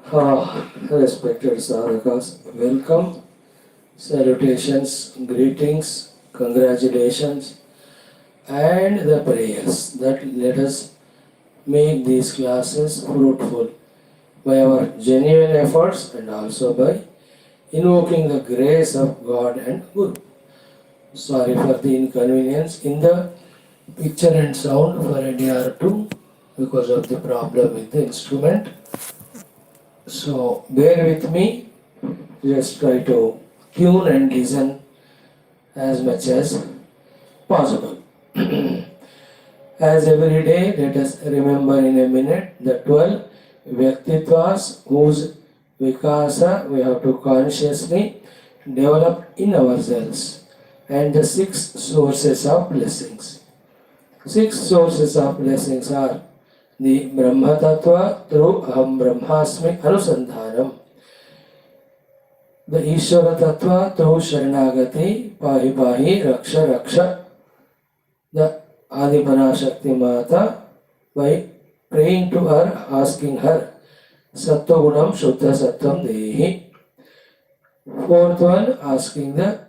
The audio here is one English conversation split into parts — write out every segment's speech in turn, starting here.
Respected sadhakas, welcome, salutations, greetings, congratulations, and the prayers that let us make these classes fruitful by our genuine efforts and also by invoking the grace of God and Guru. Sorry for the inconvenience in the picture and sound for a day or two because of the problem with the instrument. So bear with me, just try to tune and listen as much as possible. As every day, let us remember in a minute the 12 Vyaktitvas whose Vikasa we have to consciously develop in ourselves, and the 6 sources of blessings. 6 sources of blessings are the Brahma Tattva through Aham Brahmasmi Anusandhanam, the Ishvara Tattva through Sharanagati Pahi Pahi Raksha Raksha, the Adiparashakti Mata by praying to her, asking her Sattvagunam Shuddha Sattvam Dehi. 4th one, asking the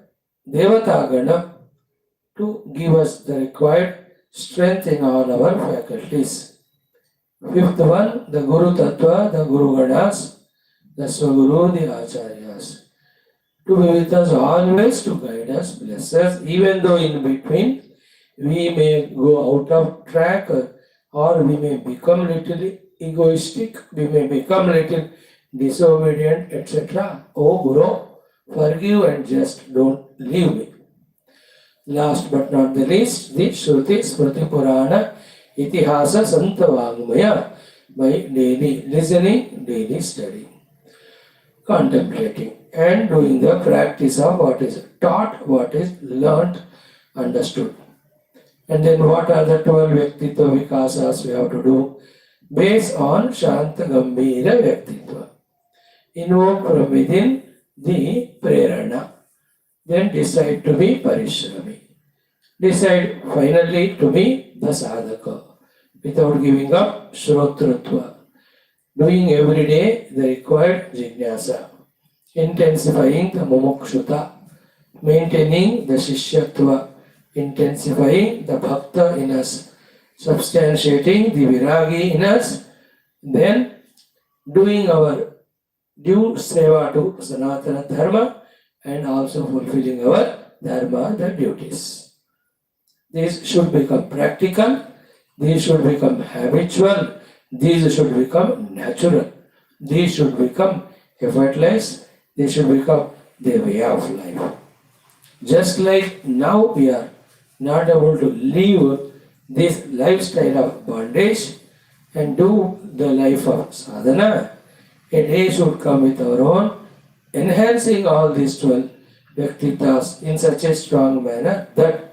Devatagana to give us the required strength in all our faculties. 5th one, the Guru Tattva, the Guru Ganas, the Swaguru, the Acharyas, to be with us always, to guide us, bless us, even though in between we may go out of track or we may become little egoistic, we may become little disobedient, etc. Oh Guru, forgive and just don't leave me. Last but not the least, the Shruti Smriti Purana Itihasa Santa Vagmaya, by daily listening, daily studying, contemplating, and doing the practice of what is taught, what is learnt, understood. And then what are the 12 Vyaktitva Vikasas we have to do? Based on Shanta Gambhira Vyaktitva. Invoke from within the Prarthana. Then decide to be Parishrami. Decide finally to be the Sadhaka, without giving up Shrotrutva. Doing every day the required Jignasa. Intensifying the Mumukshutha. Maintaining the Shishyatva. Intensifying the Bhakta in us. Substantiating the Viragi in us. Then doing our due seva to Sanatana Dharma and also fulfilling our Dharma, the duties. These should become practical, these should become habitual, these should become natural, these should become effortless, they should become the way of life. Just like now we are not able to live this lifestyle of bondage and do the life of sadhana, a day should come with our own, enhancing all these 12 Vyaktitas in such a strong manner that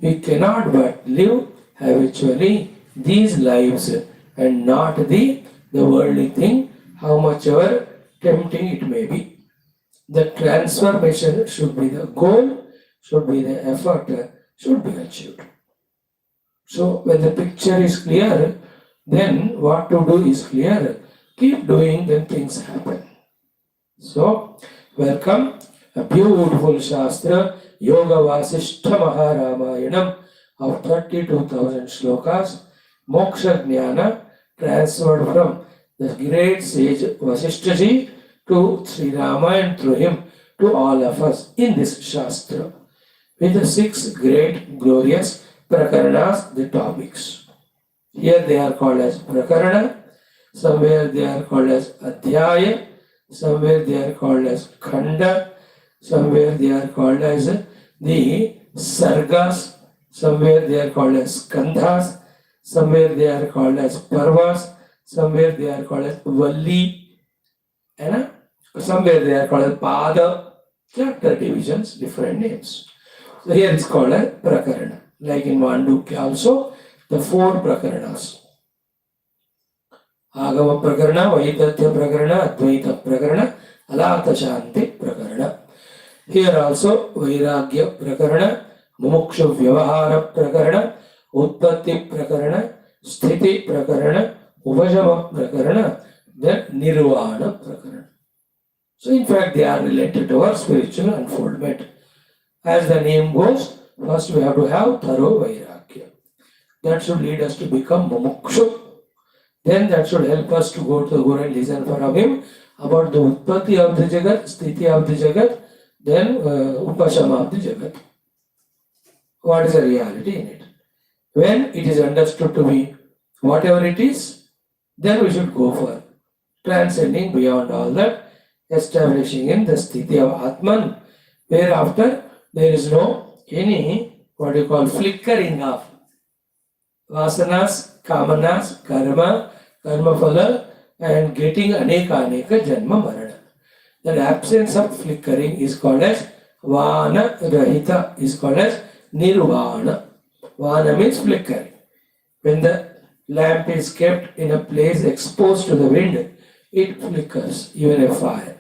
we cannot but live habitually these lives and not the worldly thing, how much ever tempting it may be. The transformation should be the goal, should be the effort, should be achieved. So when the picture is clear, then what to do is clear. Keep doing, then things happen. So, welcome a beautiful Shastra, Yoga Vaashishtha Maha Ramayanam of 32,000 shlokas, Moksha Jnana, transferred from the great sage Vaashishtha to Sri Rama and through him to all of us in this Shastra, with the 6 great glorious Prakaranas, the topics. Here they are called as Prakarana, somewhere they are called as Adhyaya, somewhere they are called as Khanda, somewhere they are called as the Sargas, somewhere they are called as Skandhas, somewhere they are called as Parvas, somewhere they are called as Valli, and somewhere they are called as Pada, chapter divisions, different names. So here it's called as Prakarana. Like in Mandukya also, the 4 Prakaranas. Agama Prakarana, Vaitatya Prakarana, Advaita Prakarana, Alata Shanti Prakarana. Here also Vairagya Prakarana, MUMUKSHU VYAVAHARA Prakarana, Utpatti Prakarana, Sthiti Prakarana, Upajama Prakarana, then Nirvana Prakaranam. So in fact they are related to our spiritual unfoldment. As the name goes, first we have to have thorough Vairagya. That should lead us to become MUMUKSHU. Then that should help us to go to the Guru and listen from him about the Utpatti of the Jagat, Sthiti of the Jagat, then Upashama of the Jagat. What is the reality in it? When it is understood to be whatever it is, then we should go for transcending beyond all that, establishing in the Sthiti of Atman, whereafter there is no any what you call flickering of vasanas, kamanas, karma, karma phala, and getting aneka janma marana. The absence of flickering is called as vana rahita, is called as nirvana. Vana means flickering. When the lamp is kept in a place exposed to the wind, it flickers, even a fire.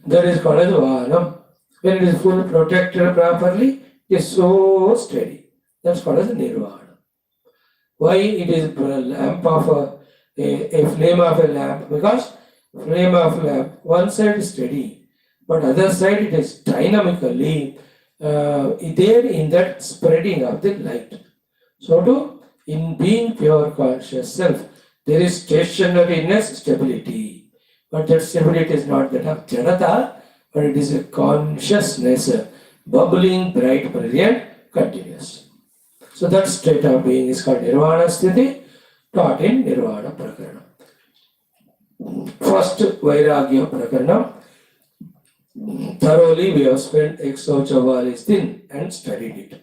That is called as vanam. When it is full protected properly, it is so steady. That's called as nirvana. Why it is a lamp of a flame of a lamp? Because flame of lamp, one side is steady, but other side it is dynamically there in that spreading of the light. So too, in being pure conscious self, there is stationariness, stability. But that stability is not that of janata, but it is a consciousness, bubbling, bright, brilliant, continuous. So that state of being is called Nirvana Sthiti, taught in Nirvana Prakaranam. First Vairagya Prakaranam, thoroughly we have spent 144 din and studied it.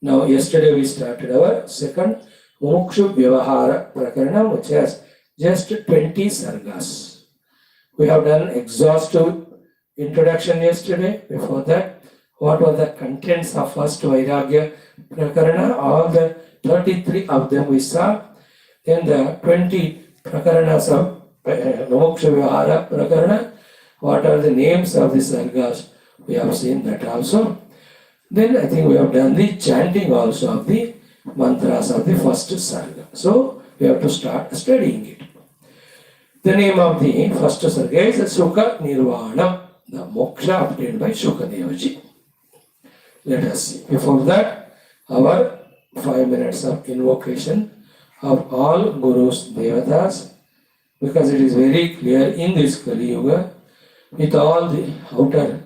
Now yesterday we started our second MUMUKSHU VYAVAHARA Prakaranam, which has just 20 sargas. We have done exhaustive introduction yesterday. Before that, what were the contents of first Vairagya Prakarana? All the 33 of them we saw. Then the 20 Prakaranas of MUMUKSHU VYAVAHARA Prakarana. What are the names of the sargas? We have seen that also. Then I think we have done the chanting also of the mantras of the first sarga. So we have to start studying it. The name of the first sarga is SHUKA Nirvana, the moksha obtained by Shuka Devaji. Let us see. Before that, our 5 minutes of invocation of all Gurus, Devatas, because it is very clear in this Kali Yuga, with all the outer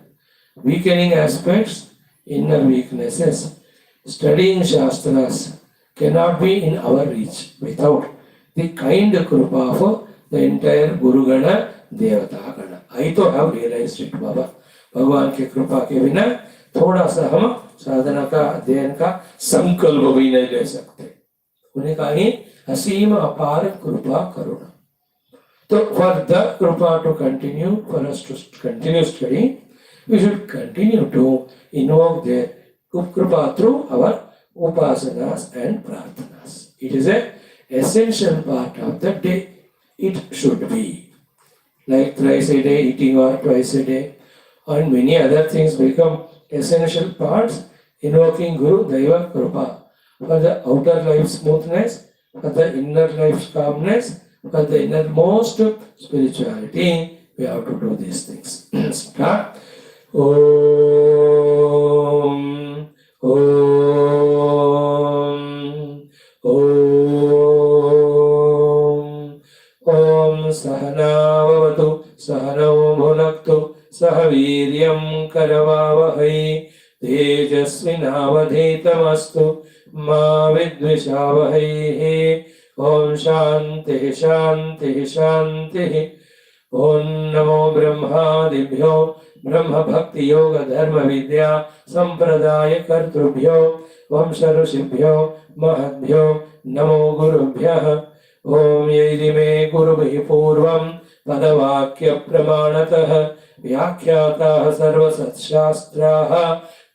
weakening aspects, inner weaknesses, studying Shastras cannot be in our reach without the kind Krupa of the entire Guru Gana, Devata Gana. I to have realized it, Baba. Bhagwan ke Krupa ke bina थोड़ा सा हम साधना का अध्ययन का संकल्प भी नहीं ले सकते. उन्हें कहा ही असीम अपार कृपा करुणा. So for the Krupa to continue, for us to continue studying, we should continue to invoke their Krupa through our Upasanas and Prarthanas. It is an essential part of the day. It should be. Like thrice a day, eating or twice a day, and many other things become essential parts, invoking Guru, Deva, Krupa. For the outer life smoothness, for the inner life calmness, for the innermost spirituality, we have to do these things. Start. Om, Om, Om, Om Sahana Vavatu, Sahana Bhunaktu, Sahaviryam Karavavahai, Tejasvinavadhetamastu, Ma Vidvishavahai. Om Shanti Shanti Shanti. Om Namo Brahmadibhyo, Brahma Bhakti Yoga Dharma Vidya Sampradaya Kartrubhyo, Om Sharusibhyo, Mahadbhyo, Namo Gurubhyah. Om Yedime Gurubhi Purvam Padavakya Pramanatah Vyakhyatah Sarvasat Shastraha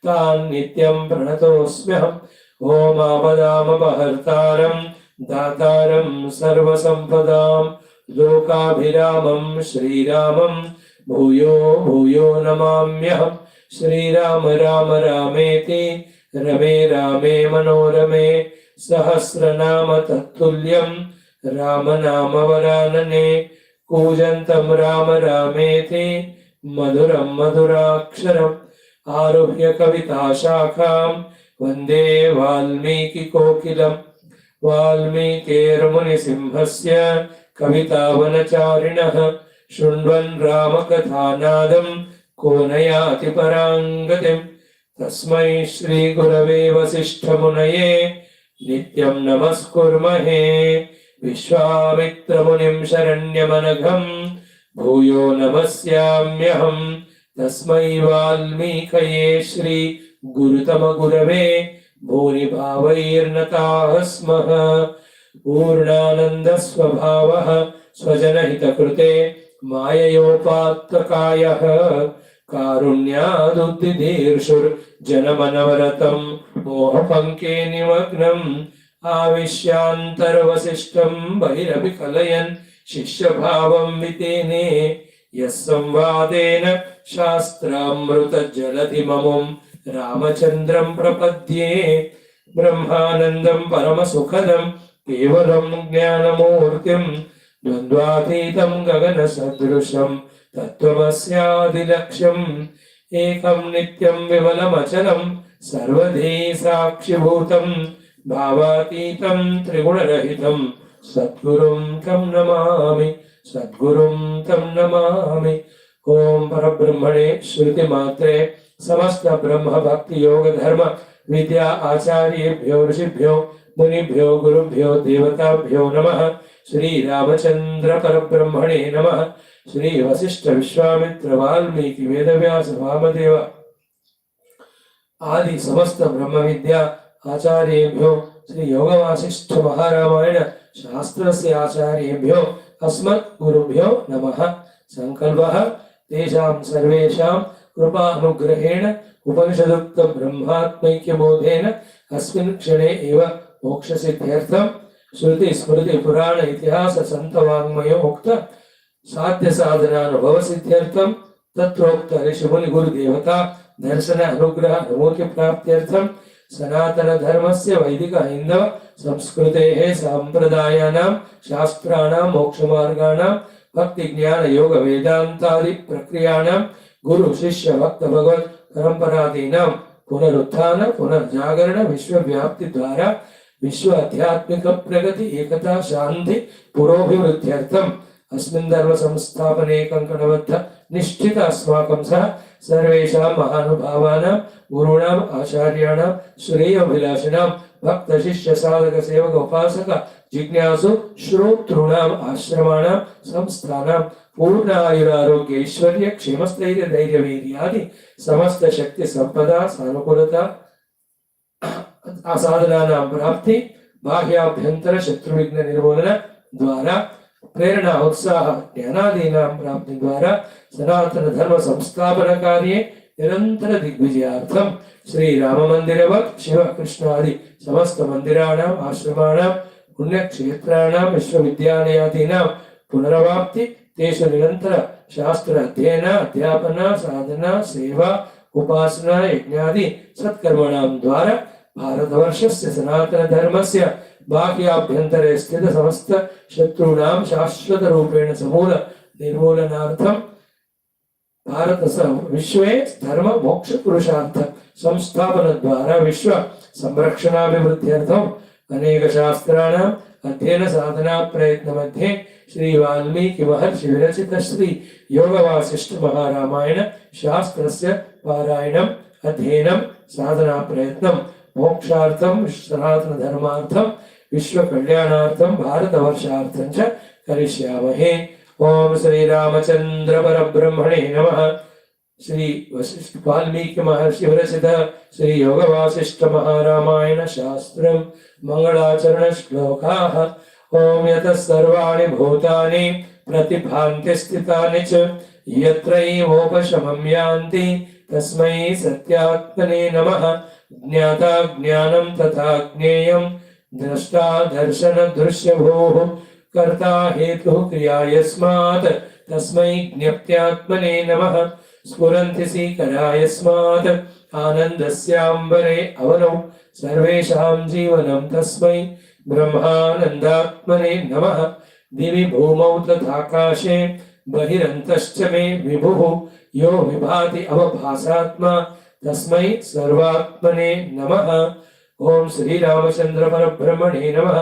Tan Nityam Pranatosmyaham. Om Abadam Abahartaram Dataram Sarvasampadam Lokabhiramam Shri Ramam Bhuyo Bhuyo Namamyaham. Shri Rama Rama Rameti Rame Rame Manorame Sahasranama Tattulyam रामनामवरानने कूजन्तं Ram रामेति मधुरं मधुराक्षरम् आरुह्य कविताशाखां वन्दे वाल्मीकिकोकिलम् वाल्मीकिर्मुनिसिंहस्य कवितावनचारिणः शृण्वन् रामकथानादं को न याति परां गतिम् तस्मै श्रीगुरवे वसिष्ठमुनये नित्यं नमस्कुर्महे विश्वामित्रमुनिं शरण्यमनघं भूयो नमस्याम्यहम् तस्मै वाल्मीकये श्री गुरुतमगुरवे भूरिभावैर्नताः स्मः पूर्णानन्दस्वभावः स्वजनहितकृते माययोपात्तकायः कारुण्यादुद्दिदीर्षुर्जनमनवरतं मोहपङ्के निमग्नम् आविश्यान्तर्वसिष्ठं बहिरपि कलयन् शिष्यभावं वितेने यः संवादेन शास्त्रामृतजलधिममुं रामचन्द्रं प्रपद्ये ब्रह्मानन्दं परमसुखदं केवलं ज्ञानमूर्तिं द्वन्द्वातीतं गगनसदृशं तत्त्वमस्यादिलक्ष्यम् एकं नित्यं विमलमचलं सर्वधी साक्षिभूतं भावातीतं त्रिगुणरहितं सद्गुरुं तं नमामि सद्गुरुं तं नमामि। ओम परब्रह्मणे श्रुतिमात्रे समस्त ब्रह्म भक्ति योग धर्म विद्या आचार्येभ्यो ऋषिभ्यो मुनिभ्यो गुरुभ्यो देवताभ्यो नमः। श्री रामचंद्र परब्रह्मणे नमः। श्री वशिष्ठ विश्वामित्र वाल्मीकि वेदव्यास वामदेव आदि समस्त ब्रह्म विद्या आचार्येभ्यो श्री योग वासिष्ठ महारामायण शास्त्रस्य आचार्येभ्यो अस्मत् गुरुभ्यो नमः। संकल्पः तेषां सर्वेषां कृपानुग्रहेण उपनिषदुक्त ब्रह्मात्मैक्यबोधेन अस्मिन् क्षणे एव मोक्षसिद्ध्यर्थं श्रुति स्मृति पुराण इतिहास संतवाङ्मयोक्त साध्य साधनानुभव सिद्ध्यर्थं तत्रोक्त ऋषिमुनि गुरुदेवता दर्शन अनुग्रह अनुभूति प्राप्त्यर्थं सनातन धर्मस्य वैदिक हिंदव संस्कृतेः सांप्रदायानां शास्त्राणां मोक्षमार्गाणां भक्ति ज्ञान योग वेदांतादि प्रक्रियाणां गुरु शिष्य भक्त भगवत परंपरादीनां पुनरुत्थान पुनर्जागरण विश्वव्याप्ति द्वारा विश्व आध्यात्मिक प्रगति एकता शांति पुरोभिवृद्ध्यर्थम् अस्मिन् धर्म संस्थापने कंकणबद्ध निष्ठित अस्माकं सह सर्वेषां महानुभावानां गुरूणाम् आचार्याणां श्रेयोभिलाषिणां भक्त शिष्य साधक सेवक उपासक जिज्ञासु श्रोतॄणाम् आश्रमाणां संस्थानां पूर्ण आयुरारोग्य ऐश्वर्य क्षेमस्थैर्य धैर्य वीर्यादि समस्त शक्ति संपदा सानुकूलता साधनानां प्राप्ति बाह्याभ्यंतर शत्रुविघ्न निर्मूलन द्वारा प्रेरणा उत्साह ज्ञानादीनां प्राप्ति द्वारा सनातन धर्म संस्थापन कार्ये निरंतर दिग्विजयार्थं श्री राम मंदिरवत् शिव कृष्ण आदि समस्त मंदिराणां आश्रमाणां पुण्यक्षेत्राणां विश्वविद्यालयादीनां पुनरवाप्ति तेषु निरंतर शास्त्र अध्ययन अध्यापन साधना सेवा उपासना यज्ञादि सत्कर्मणां द्वारा भारतवर्षस्य सनातन धर्मस्य बाह्याभ्यन्तरे स्थित समस्त शत्रूणां शाश्वत रूपेण समूल निर्मूलनार्थं भारत विश्वे धर्म मोक्ष पुरुषार्थ संस्थापन द्वारा विश्व संरक्षणाभिवृद्ध्यर्थम् अनेक शास्त्राणाम् अध्ययन साधना प्रयत्न मध्ये श्री वाल्मीकि महर्षि विरचित श्री योग वासिष्ठ महारामायण शास्त्रस्य पारायणम् अध्ययनं साधना प्रयत्नं मोक्षार्थं सनातन धर्मार्थं विश्व कल्याणार्थं भारतवर्षार्थं च करिष्यामहे। ओम श्री रामचंद्र परब्रह्मणे नमः। श्री वशिष्ठ वाल्मीकि महर्षि विरचित श्री योग वासिष्ठ महारामायण शास्त्रं मंगलाचरण श्लोकाः। ओम यतः सर्वाणि भूतानि प्रतिभान्ति स्थितानि च यत्रैवोपशमं यान्ति तस्मै सत्यात्मने नमः। ज्ञाता ज्ञानं तथा ज्ञेयं द्रष्टा दर्शन दृश्यभूः कर्ता हेतुः क्रिया यस्मात् तस्मै ज्ञप्त्यात्मने नमः। स्फुरन्ति सीकरा यस्मात् आनन्दस्याम्बरे अवनौ सर्वेषां जीवनं तस्मै ब्रह्मानन्दात्मने नमः दिवि भूमौ तथाकाशे बहिरन्तश्च मे विभुः यो विभाति अवभासात्मा तस्मै सर्वात्मने नमः। ओम श्री रामचंद्र परब्रह्मणे नमः।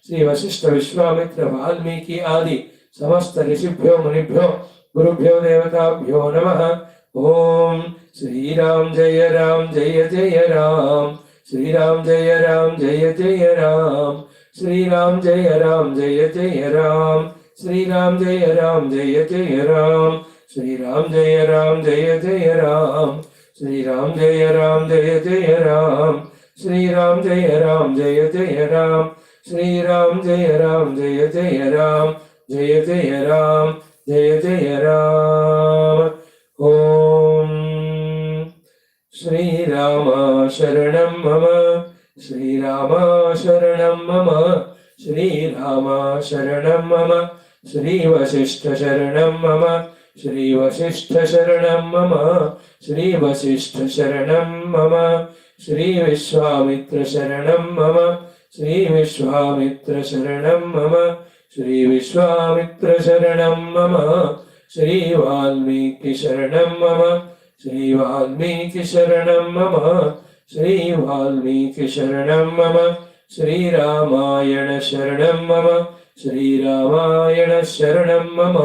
श्री वशिष्ठ विश्वामित्र वाल्मीकि आदि समस्त ऋषिभ्यो मुनिभ्यो गुरुभ्यो देवताभ्यो नमः। ओम श्री राम जय जय राम, श्री राम जय जय राम, श्री राम जय जय राम, श्री राम जय जय राम, श्री राम जय जय राम, श्री राम जय जय राम, श्री राम जय जय राम, श्री राम जय जय राम, जय जय राम, जय जय राम। ओम श्री राम शरणं मम, श्री राम शरणं मम, श्री राम शरणं मम, श्री वशिष्ठ शरणं मम, श्री वशिष्ठ शरणं मम, श्री वशिष्ठ शरणं मम, श्री विश्वामित्र शरणं मम, श्री विश्वामित्र शरणं मम, श्री विश्वामित्र शरणं मम, श्री वाल्मीकि शरणं मम, श्री वाल्मीकि शरणं मम, श्री वाल्मीकि शरणं मम, श्री रामायण शरणं मम, श्री रामायण शरणं मम,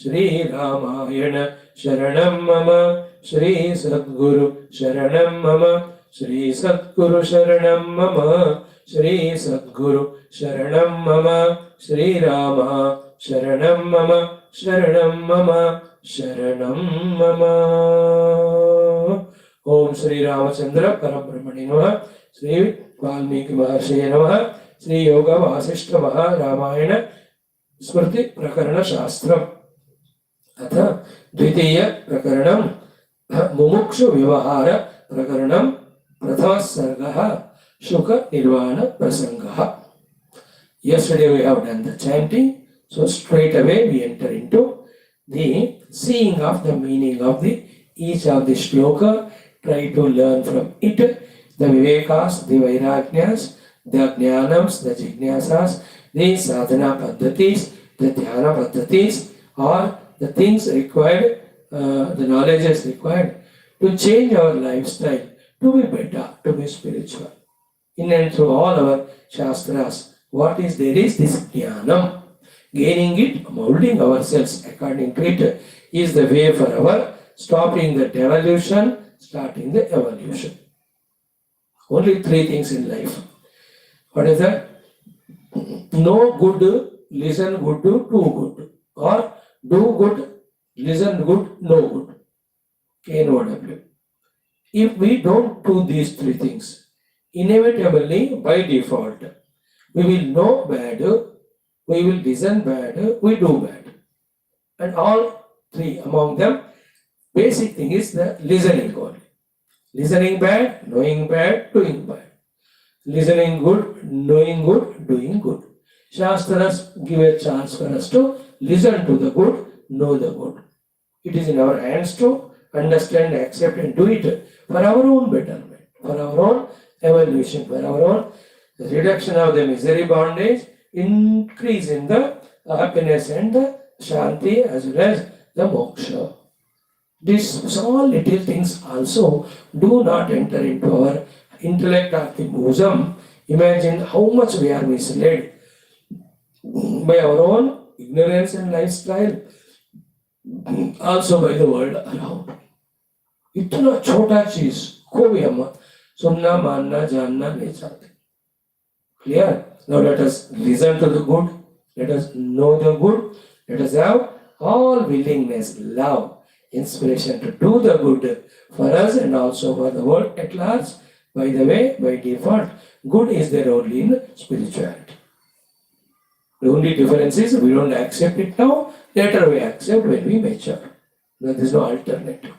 श्री रामायण शरणं मम, श्री सद्गुरु शरणं मम, श्री सद्गुरु शरणं मम, श्री सद्गुरु शरणं मम, श्री राम शरणं मम, शरणं मम, शरणं मम। ओम श्री रामचंद्र परब्रह्मणे नमः। श्री वाल्मीकि महर्षये नमः। श्री योग वासिष्ठ महा रामायण स्मृति प्रकरण शास्त्रम्। अथ द्वितीय प्रकरणं मुमुक्षु व्यवहार प्रकरणं प्रथम सर्गः शुक निर्वाण प्रसंगः। Yesterday we have done the chanting, so straight away we enter into the seeing of the meaning of the each of the shloka. Try to learn from it the vivekas, the vairagyas, the jnanams, the jignasas, the sadhana paddhatis, the dhyana paddhatis, or the things required, the knowledge is required to change our lifestyle, to be better, to be spiritual. In and through all our shastras, what is there is this jnanam. Gaining it, molding ourselves according to it is the way for our stopping the devolution, starting the evolution. Only three things in life. What is that? No good, listen good, do good. Or do good, listen good, no good. KNOW. If we don't do these three things, inevitably by default, we will know bad, we will listen bad, we do bad. And all three among them, basic thing is the listening only. Listening bad, knowing bad, doing bad. Listening good, knowing good, doing good. Shastras give a chance for us to listen to the good, know the good. It is in our hands to understand, accept and do it for our own betterment, for our own evolution, for our own reduction of the misery bondage, increase in the happiness and the shanti as well as the moksha. These small little things also do not enter into our intellect or the bosom. Imagine how much we are misled by our own ignorance and lifestyle, also by the world around. इतना छोटा चीज को भी हम सुनना मानना जानना नहीं चाहते. Clear? Now let us listen to the good, let us know the good, let us have all willingness, love, inspiration to do the good for us and also for the world at large. By the way, by default, good is there only in spirituality. The only difference is we don't accept it now, later we accept when we mature. There is no alternative.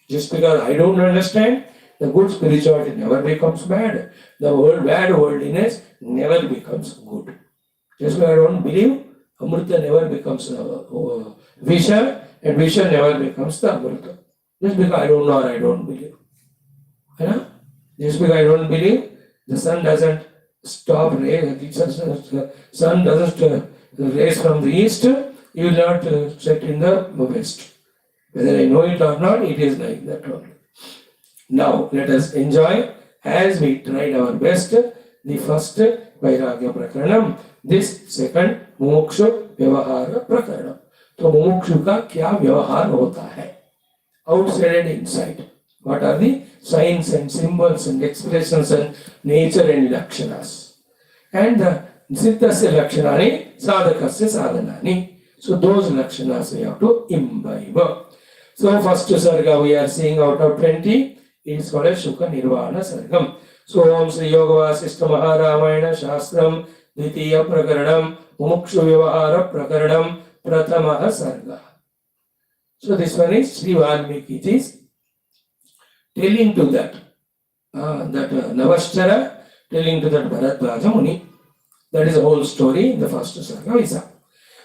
Just because I don't understand, the good spirituality never becomes bad. The bad worldliness never becomes good. Just because I don't believe, Amrita never becomes Visha, and Visha never becomes the Amrita. Just because I don't know or I don't believe. Just because I don't believe, the sun doesn't stop the sun doesn't raise from the east, you will not set in the west. Whether I know it or not, it is like that only. Now let us enjoy as we tried our best the first Vairagya Prakaranam, this second MUMUKSHU VYAVAHARA Prakaranam. तो मुमुक्षु का क्या व्यवहार होता है outside and inside? What are the signs and symbols and expressions and nature and lakshanas? And the siddhasya lakshanani, sadhakasya sadhanani. So those lakshanas we have to imbibe. So first sarga we are seeing out of 20 is called as SHUKA Nirvana Sargam. So Om Sri Yoga Vaashishtha Maha Ramayana Shastram Dvitiya Prakaranam MUMUKSHU VYAVAHARA Prakaranam Prathamaha Sarga. So this one is Sri Valmiki is telling to that Navashtara, telling to that Bharadvaja Muni. That is the whole story in the first sarga we saw.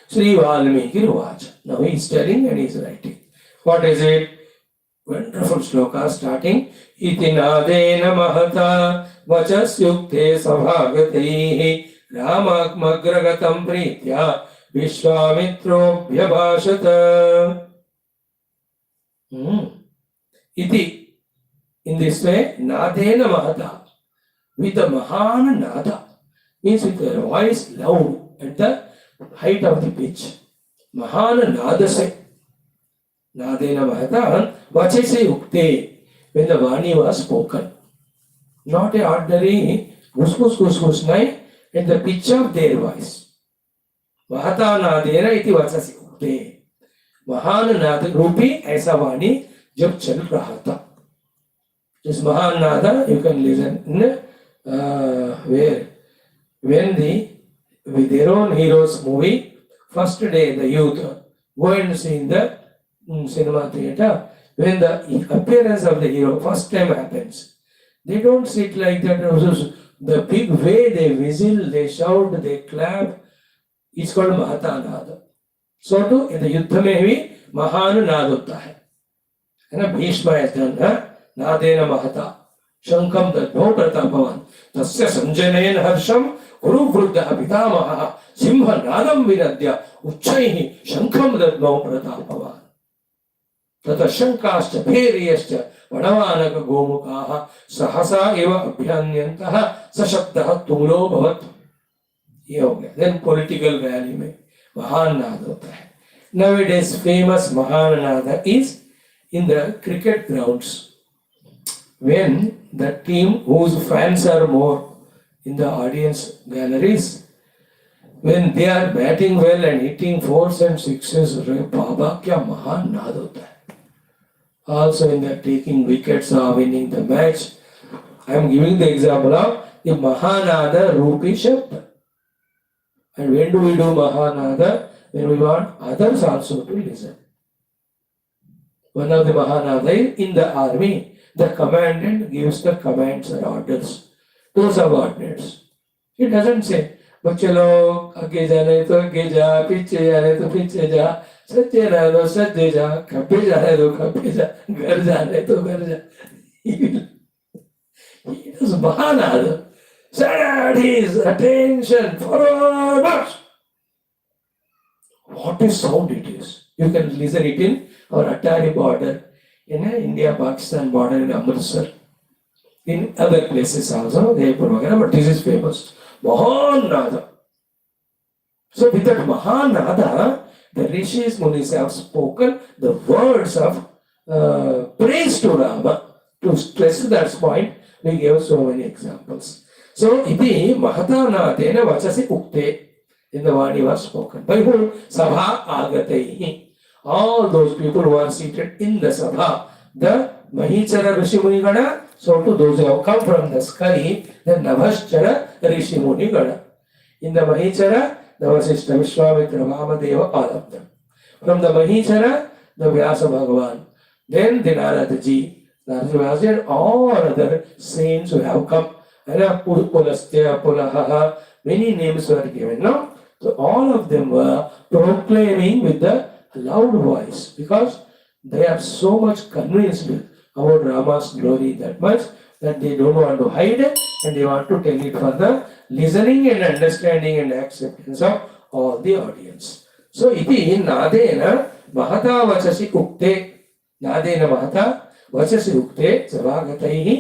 Sri Valmiki Ruvacha. Now he is telling and he is writing. What is it? Wonderful shloka starting. Iti nadena mahata vachasyukte sabhagatehi ramagragatam pritya vishwamitro bhyabhashata. Iti. In this way, nadena mahata. With a mahana nada. Means with a voice loud at the height of the pitch. Mahana nadase. Nadena mahata vachese ukte. When the Vani was spoken. Not a ordinary gus nai at the pitch of their voice. Mahata nadena iti vachase ukte. Mahana nada rupi aisa Vani jab chal raha tha. This Mahan nada you can listen in where when with their own heroes movie, first day the youth go and see in the cinema theatre, when the appearance of the hero first time happens, they don't sit like that. The big way they whistle, they shout, they clap, it's called Mahata Nada. So too in the Yuddha mein bhi Mahan Nada hota hai. And Bhishma has done Nadena Mahata Shankam Dadno Pratapavan Tasya Sanjanayan Harsham Guru Vruddha Pitamaha Simha Nadam Vinadya Uchaihi Shankam Dadno Pratapavan Tata Shankascha Bheriyascha Vadavanaka Gomukaha Sahasa Eva Abhyanyantaha Sashabdaha Tumulo Bhavat. ये हो गया. Then political rally में महान नाद होता है. Nowadays famous महान नाद is in the cricket grounds. When the team whose fans are more in the audience galleries, when they are batting well and hitting fours and sixes, Baba kya mahan naad hota hai. Also in the taking wickets or winning the match, I am giving the example of the Mahanada Rupi Shabda. And when do we do Mahanada? When we want others also to listen. One of the Mahanada is in the army. The commandant gives the commands and orders to subordinates. He doesn't say, बच्चे लोग आगे जाने तो आगे जा, पीछे जाने तो पीछे जा, सज्जे जाने तो सज्जे जा, खपे जाने तो खपे जा, घर जाने तो घर जा. He does Mahanada. Set his attention, forward march. What a sound it is. You can listen it in our Attari border. In India-Pakistan border in Amritsar, in other places also, but this is famous. Mahan Nada. So with that Mahan Nada, the Rishis Munis have spoken the words of praise to Rama. To stress that point, we gave so many examples. So, iti Mahata Nadena Vachasi Ukte in the Vani was spoken. By whom? Sabha Agatehi. All those people who are seated in the Sabha, the Mahichara Rishi Muni Gana, so to those who have come from the sky, the Navashchara Rishi Muni Gana. In the Mahichara, the Vaashishtha, VISHWAMITRA, Vamadeva, all of them. From the Mahichara, the Vyasa Bhagavan, then the Naradaji, and all other saints who have come. And Pulastya, Pulahaha, many names were given. No? So all of them were proclaiming with the loud voice because they are so much convinced about Rama's glory that much that they don't want to hide and they want to tell it for the listening and understanding and acceptance of all the audience. So iti nadena mahata vachasi ukte, nadena mahata वचसी उक्ते सभागतैहि,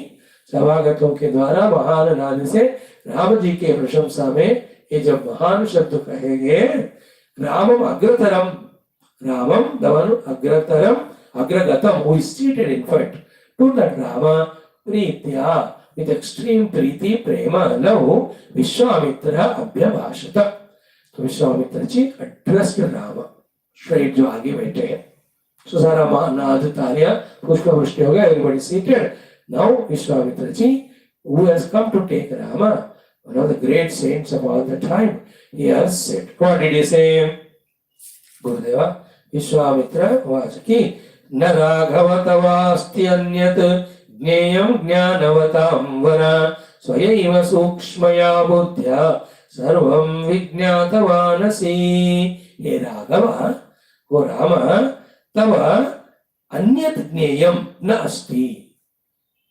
सभागतों के द्वारा महान नाद से राम जी के प्रशंसा में ये जब महान शब्द कहेंगे, रामम अग्रतरम, रामम दवनु अग्रतरम, अग्रगतम, who is seated in front, to that Rama प्रीत्या, with extreme प्रीति प्रेमा लव विश्वामित्र अभ्यभाषत. तो विश्वामित्र जी addressed राम, straight जो आगे बैठे हैं. So सारा नाद तालियां पुष्प वृष्टि हो गया, everybody seated. Now Vishwamitra ji, who has come to take Rama, one of the great saints of all the time, he has said, what did he say? Gurudeva, Vishwamitra Vajaki, na raghavatavasti anyat jneyam jnanavatam vara swayaiva sukshmaya buddhya sarvam vijnatavanasi. He Raghava, O Rama, tava anyat jneyam na asti.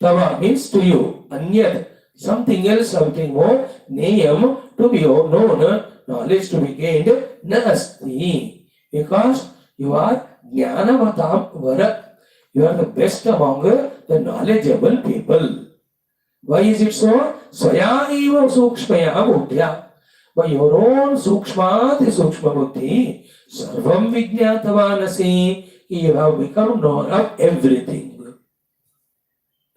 Tava means to you, anyat, something else, something more, jneyam, to be known, knowledge to be gained, na asti. Because you are jnanavatam vara. You are the best among the knowledgeable people. Why is it so? Swayaiva sukshmaya buddhya. By your own sukshmati sukshma buddhi, sarvam vijnatavanasi. You have become known of everything.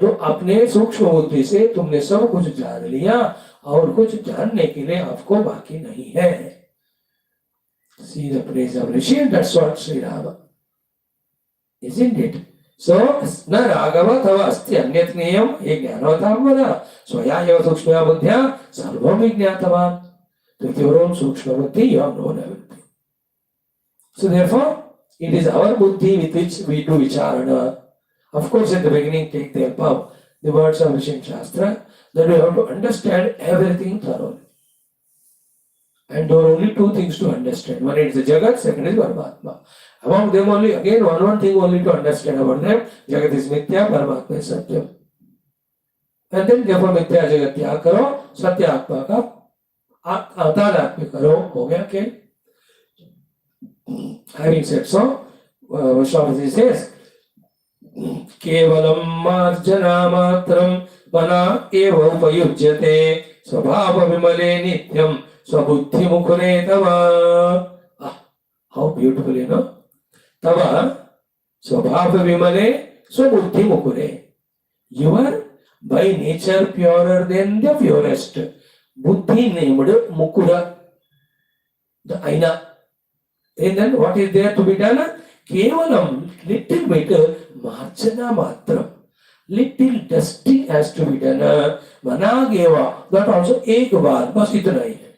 तो अपने सूक्ष्म बुद्धि से तुमने सब कुछ जान लिया और कुछ जानने के लिए आपको बाकी नहीं है. See the praise of RISHI, that's what Sri Rama. Isn't it? So, न राघव तव अस्ति अन्यत् ज्ञेयम् ये ज्ञानवतां वद स्वयायव सूक्ष्मया बुद्ध्या सर्वं विज्ञातवान्. With your own सूक्ष्म बुद्धि you have known everything. So therefore, it is our buddhi with which we do vicharana. Of course, at the beginning, take the help of the words of Vishin Shastra, that we have to understand everything thoroughly. And there are only two things to understand. One is the Jagat, second is Paramatma. Among them only, again, one thing only to understand about them, Jagat is Mithya, Paramatma is Satyam. And then therefore Mithya Jagat त्याग करो, Satya Atma का तादात्म्य करो, हो गया क्या? Having said so, Vishwamitra says, केवलं मार्जना मात्रं मना एव उपयुज्यते स्वभाव विमले नित्यं स्वबुद्धि मुकुरे तव. How beautiful, you know? तव स्वभाव विमले स्वबुद्धि मुकुरे. You are by nature purer than the purest. Buddhi named Mukura, the Aina. And then what is there to be done? Kevalam, little bit, marjana matram. Little dusting has to be done. Manageva, that also एक बार, बस इतना ही है.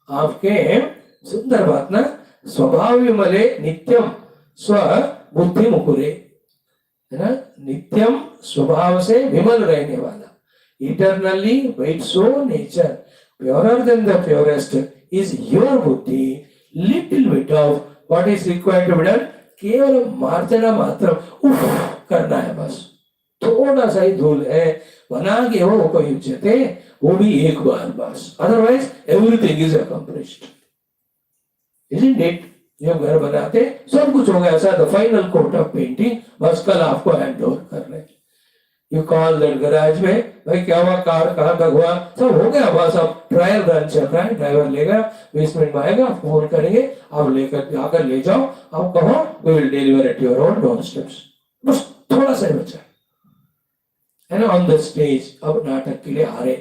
आपके सुंदर बात ना, स्वभाव विमले नित्यम स्व बुद्धि मुकुरे, है ना? नित्यम स्वभाव से विमल रहने वाला. Eternally, by its own nature, purer than the purest is your buddhi. Little bit of what is required to be done, केवल मार्जना मात्र उफ करना है बस. थोड़ा सा ही धूल है, बना के वो उपयुज्यते, वो भी एक बार बस. Otherwise, everything is accomplished. Isn't it? जब घर बनाते सब कुछ हो गया, ऐसा the final coat of painting, बस कल आपको hand over कर रहे. You call that garage में, भाई क्या हुआ, कार कहाँ तक हुआ, सब हो गया बस. अब ट्रायल रन चल रहा है, ड्राइवर लेगा, 20 मिनट में आएगा, आप फोन करेंगे, आप लेकर आकर ले जाओ, आप कहो, we will deliver at your own doorsteps. बस थोड़ा सा ही बचा है ना. On the stage अब नाटक के लिए आ रहे,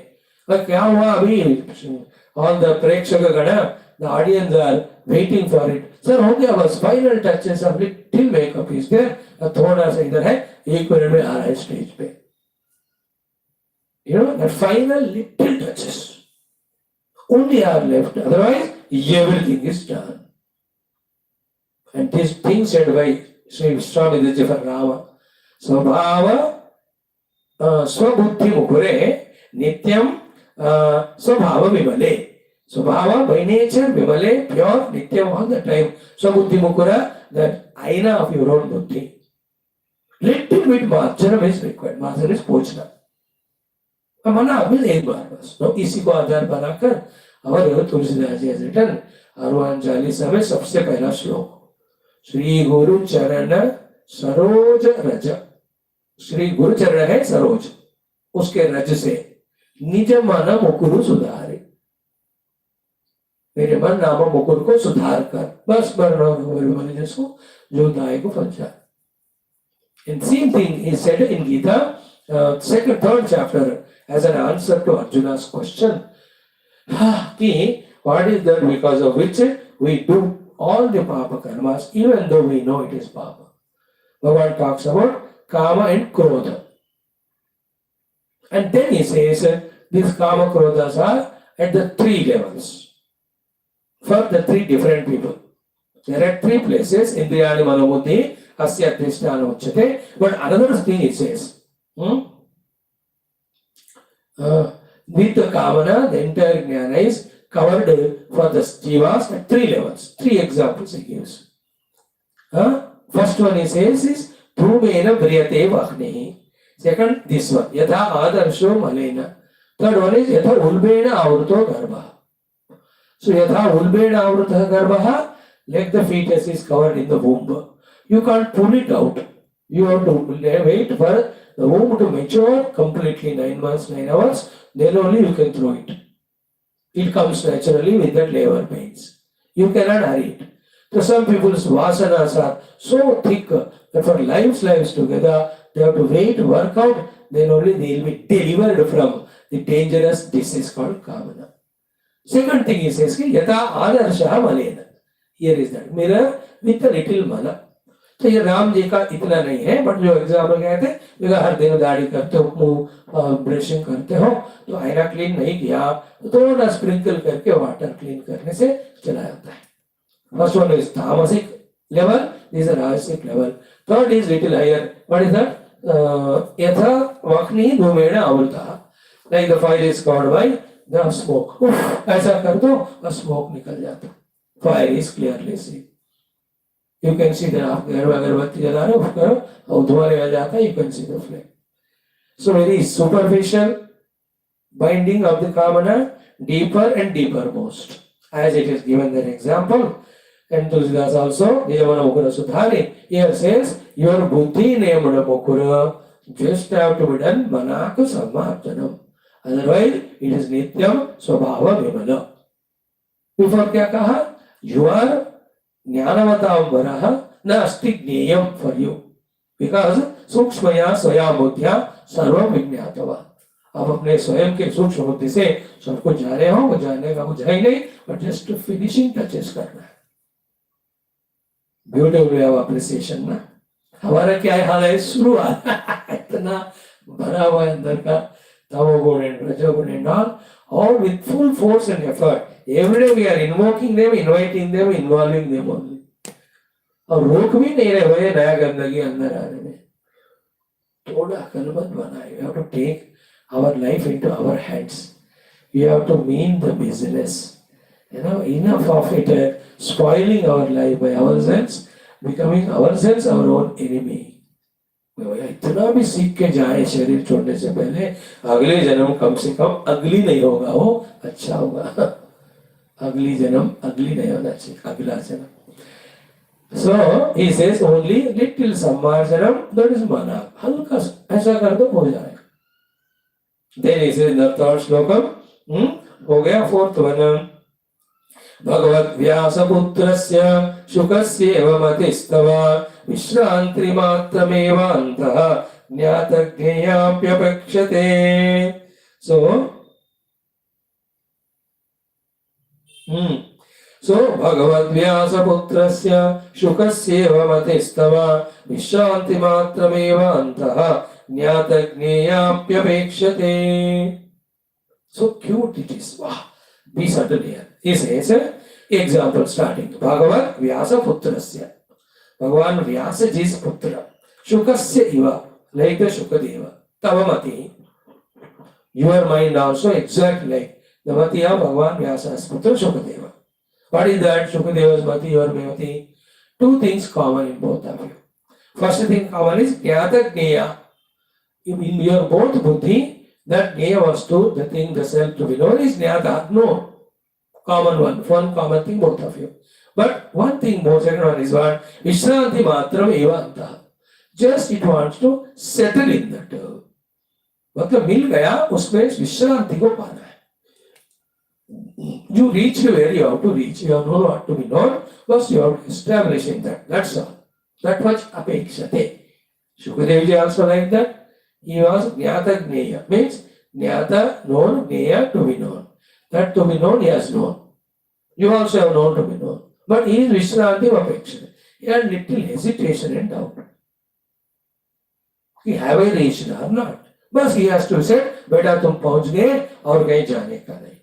और क्या हुआ अभी, all the प्रेक्षक गण, the audience are waiting for it. Sir हो गया बस, final touches of little makeup is there, थोड़ा सा इधर है, 1 मिनट में आ रहा है स्टेज पे. You know, that final little touches only are left. Otherwise, everything is done. And this thing said by Sri Vishwamitra for Rama, Swabhava Swabuddhi Mukure Nityam Swabhava Vimale. Swabhava by nature, Vimale, pure, Nityam all the time. Swabuddhi Mukura, that aina of your own buddhi. Little bit marjanam is required. Marjan is पोछना. मना अभी एक बार बस. तो इसी को आधार बनाकर और Tulsidas ji has written Hanuman Chalisa में सबसे पहला श्लोक श्री गुरु चरण सरोज रज. श्री गुरु चरण है सरोज, उसके रज से निज मन मुकुरु सुधारे. मेरे मन नाम मुकुर को सुधार कर. बस मैंने जिसको जो दाय को फंसा. And same thing is said in Gita, third chapter, as an answer to Arjuna's question. What is that because of which we do all the papa karmas, even though we know it is papa? Bhagavan talks about kama and krodha. And then he says, these kama krodhas are at the three levels. For the three different people. There are three places, Indriyani Manobuddhi, Asya Adhisthana Uchyate. But another thing it says, with the Kamana, the entire Jnana is covered for the Jivas at three levels. Three examples he gives. First one he says is, Dhumena Vriyate Vahnehi. Second, this one, Yatha Adarsho Malena. Third one is, Yatha Ulbena Avruto Garbha. So, Yatha Ulbena Avruto Garbha, like the fetus is covered in the womb. You can't pull it out. You have to wait for the womb to mature completely 9 months, 9 hours. Then only you can throw it. It comes naturally with that labor pains. You cannot hurry it. So some people's vasanas are so thick that for lives together, they have to wait, work out, then only they will be delivered from the dangerous disease called kamana. Second thing he says, Yata Adarsha Malena. Here is that mirror with a little mana. तो ये राम जी का इतना नहीं है, but जो example गए थे, हर दिन दाढ़ी करते हो, मुंह ब्रशिंग करते हो, तो आईना क्लीन नहीं किया तो थोड़ा स्प्रिंकल करके वाटर क्लीन करने से चला जाता है. फर्स्ट वन इज तामसिक लेवल, दिस इज राजसिक level. Third is little higher. What is that? यथा वह्नि धूमेन आवृता, like the fire is covered by the smoke. ऐसा कर दो और स्मोक निकल जाता. Fire is clearly see. You can see that आप घर में अगरबत्ती जला रहे हो, करो और धुआं निकल जाता है. You can see the flame. So very superficial binding of the kamana, deeper and deeper most, as it is given that example. And Tulsidas also, Niyamana Mukura Sudhani, here says, your buddhi Niyamana Mukura just have to be done manaka sammarjanam. Otherwise, it is nityam swabhava vimala. Before क्या कहा? You are Jnanavataambaraha na asti gneyam for you. Because Sukshmaya Swaya Buddhya Sarva Vignatava. आप अपने स्वयं के सूक्ष्म बुद्धि से सबको जाने हो, वो जानने का बुझा ही नहीं, but just to finishing touches करना है. Beautiful way of appreciation ना. हमारा क्या हाल है? शुरुआत इतना भरा हुआ है अंदर का तमोगुण and रजोगुण and all with full force and effort. Every day we are invoking them, inviting them, involving them only. और रोक भी नहीं रहे हुए नया गंदगी अंदर आने में. थोड़ा कलमत बनाए. We have to take our life into our hands. We have to mean the business. Enough of it spoiling our life by ourselves, becoming ourselves our own enemy. इतना भी सीख के जाए शरीर छोड़ने से पहले, अगले जन्म कम से कम अगली नहीं होगा, वो अच्छा होगा. अगली जन्म अगली नहीं होना चाहिए, अगला जन्म. So he says only little sammarjanam, that is mana. हल्का ऐसा कर दो हो जाएगा. Then he says in the third श्लोकम, हो गया fourth one. भगवत व्यास पुत्रस्य शुकस्य एव मतिस्तव विश्रांति मात्रमेवान्तः ज्ञातज्ञेयाप्यपेक्षते. So भगवत व्यास पुत्रस्य शुकस्य एव मतिस्तव विश्रांति मात्रमेवान्तः ज्ञातज्ञेयाप्यपेक्षते. So cute it is. Wow. Be subtle here. He says, example starting. Bhagavat Vyasa Putrasya. Bhagavan Vyasa Ji's Putra. Shukasya Iva. Like the Shukadeva. Tavamati. Your mind also exact like the Mati of Bhagavan Vyasa's Putra Shukadeva. What is that? Shukadeva's Mati, your Mati. Two things common in both of you. First thing common is Jnata Jnaya. In your both buddhi, that Jnaya Vastu, the thing, the self to be known, is Jnata, known. Common one common thing, both of you. But one thing more, second one is what? Vishranti Matram Eva Antaha. Just it wants to settle in that. मतलब मिल गया उसमें विश्रांति को पाना है. You reach where you have to reach. You have known what to be known. First you have to establish in that. That's all. That much apekshate. Shukadevji also like that. He was Jnata Jnaya. Means Jnata, known, Jnaya, to be known. That to be known he has known. You also have known to be known. But he is Vishranti apekshate. He had little hesitation and doubt. He have I reached or not? बस he has to say, बेटा तुम पहुंच गए और कहीं जाने का नहीं.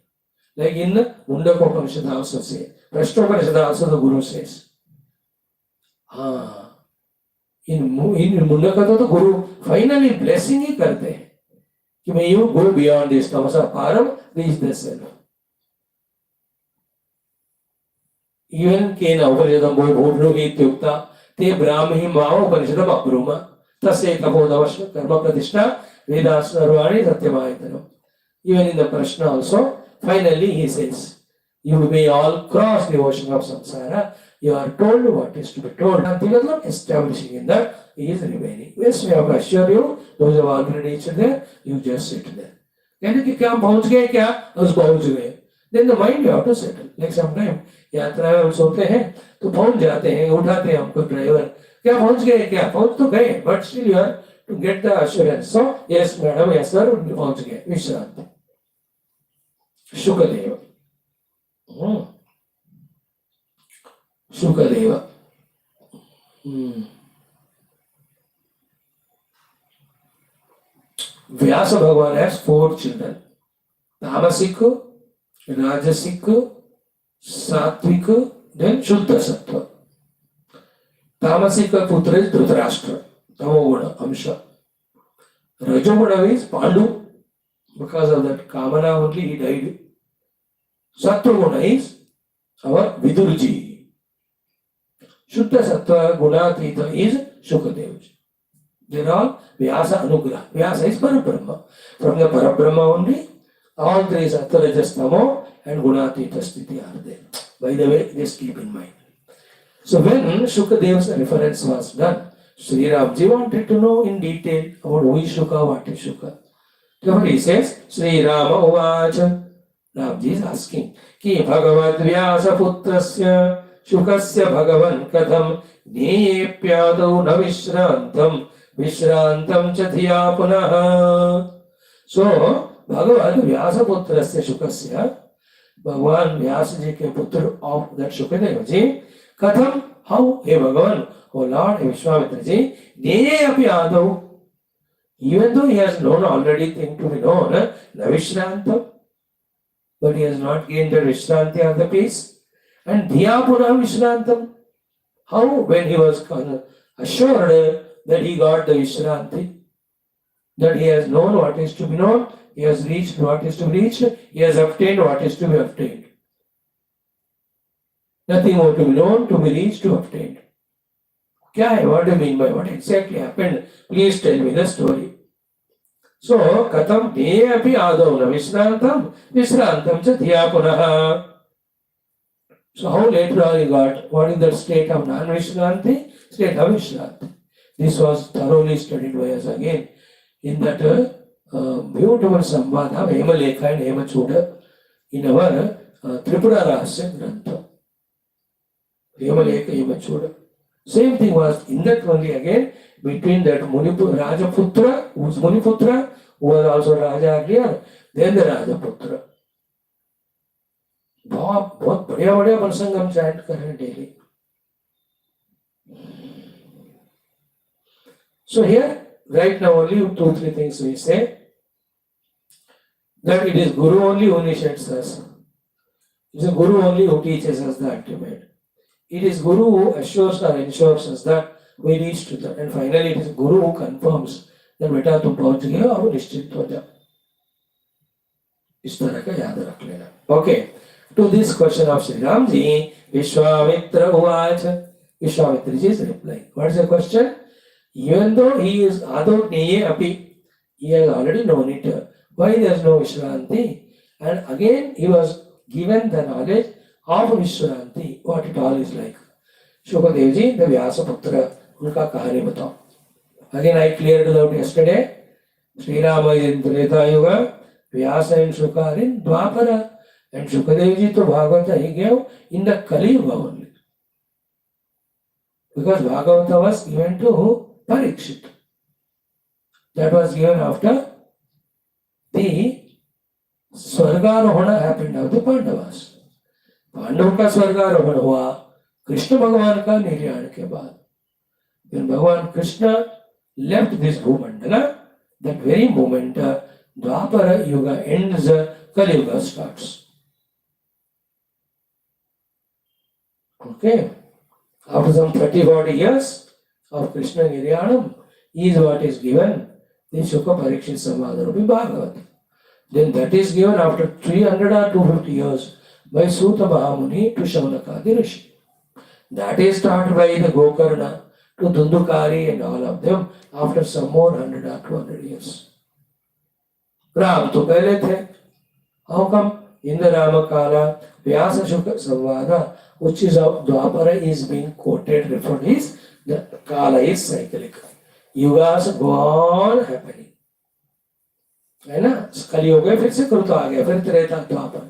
Like in Mundaka also say, Prashtopanishad also the Guru says. In Mundaka the Guru finally blessing ही करते हैं कि may you go beyond this tamasa param, reach the self. Even Kena Upanishadam boy bhodlogi tyukta te brahmi mao Upanishadam abruma tasya tapodavashya karma pratishtha Vedas Sarvani Satyamayitanam. Even in the Prashna also, finally he says, you may all cross the ocean of samsara. You are told what is to be told. And Tigatlam establishing in that, he is remaining. Yes, we have to assure you, those who have already reached there, you just sit there. Then the kya pahunch gaye kya? Us pahunch gaye. Then the mind you have to settle. Like sometimes, यात्रा में हम सोते हैं तो पहुंच जाते हैं उठाते हैं हमको ड्राइवर क्या पहुंच गए क्या पहुंच तो गए but still you are to get the assurance. So, yes, madam, yes, sir, पहुंच गए विश्रांति. Shukdev. Shukdev. Vyasa Bhagavan has 4 children. Tamasic, Rajasic, Sattvic, then Shuddha Sattva. Tamasic putra is Dhritarashtra. Tamoguna, Amsha. Rajoguna is Pandu. Because of that Kamana only he died. Sattva is our Vidurji. Shuddha Sattva Gunatita is Shukadevji. They are all Vyasa Anugraha. Vyasa is Parabrahma. From the Parabrahma only, all 3 Sattva, Rajas, Tamo and Gunatita Sthiti are there. By the way, just keep in mind. So when Shukadev's reference was done, Sri Ramji wanted to know in detail about who is Shuka, what is Shuka. Therefore he says, Sri Rama Uvacha. Ramji is asking, Ki Bhagavad Vyasa Putrasya Shukasya Bhagavan Katham Niyepyadau na Vishrantam Vishrantam Chathiya Punaha. So, Bhagavad Vyasa Putrasya Shukasya, Bhagavan Vyasa ji ke putra of that Shukadeva ji, Katham, how, he Bhagavan, O Lord, he Vishwamitra ji, Niyepyadau. Even though he has known already thing to be known, na Vishrantam, but he has not gained the Vishranti of the peace. And Dhiya Punah Vishrantam. How? When he was assured that he got the Vishranti, that he has known what is to be known, he has reached what is to be reached, he has obtained what is to be obtained. Nothing more to be known, to be reached, to obtained. Kya hai? What do you mean by what exactly happened? Please tell me the story. So, Katham Dhiya api adau na Vishrantam, Vishrantam cha Dhiya Punaha. So how later on he got, what is the state of non-Vishranti? State of Vishranti. This was thoroughly studied by us again in that beautiful Samvada of Hemalekha and Hemachuda in our Tripura Rahasya Grantha. Hemalekha, Hemachuda. Same thing was in that only again between that Rajaputra, who was Muniputra, who was also Raja earlier, then the Rajaputra. बहुत बढ़िया बढ़िया प्रसंग हम chant कर रहे हैं daily. So here, right now only 2-3 things we say. That it is Guru only who initiates us. It is Guru only who teaches us the ultimate. It is Guru who assures or ensures us that we reach to that. And finally, it is Guru who confirms that बेटा तुम पहुंच गए और निश्चित हो जाओ. इस तरह का याद रख लेना. Okay. To this question of Sri Ramji, Vishwamitra Uvacha. Vishwamitra ji is replying. What is the question? Even though he is Adho Neye Api, he has already known it. Why there is no Vishranti? And again he was given the knowledge of Vishranti, what it all is like. Shukadev ji, the Vyasa Putra, unka kahani batao. Again I cleared it out yesterday. Sri Rama is in Treta Yuga, Vyasa and Shuka are in Dwapara. And Shukadev ji to Bhagavata he gave in the Kali Yuga only. Because Bhagavata was given to Parikshit. That was given after the Swargarohana happened of the Pandavas. Pandav का स्वर्गारोहण हुआ कृष्ण भगवान का निर्याण के बाद. When Bhagavan Krishna left this Bhumandala, that very moment Dwapara Yuga ends, Kali Yuga starts. Okay. After some 30-40 years of Krishna Niryanam is what is given the Shuka Parikshit Samadharupi Bhagavat. Then that is given after 300 or 250 years by Suta Mahamuni to Shaunaka the Rishi. That is started by the Gokarna to Dundukari and all of them after some more 100 or 200 years. Ram to pehle the. How come? In the Rama Kala, Vyasa Shuka Samvada, which is of Dwapara, is being quoted, referred is the Kala is cyclic. Yugas go on happening. है ना? कल योग है फिर से कृत आ गया फिर त्रेता द्वापर.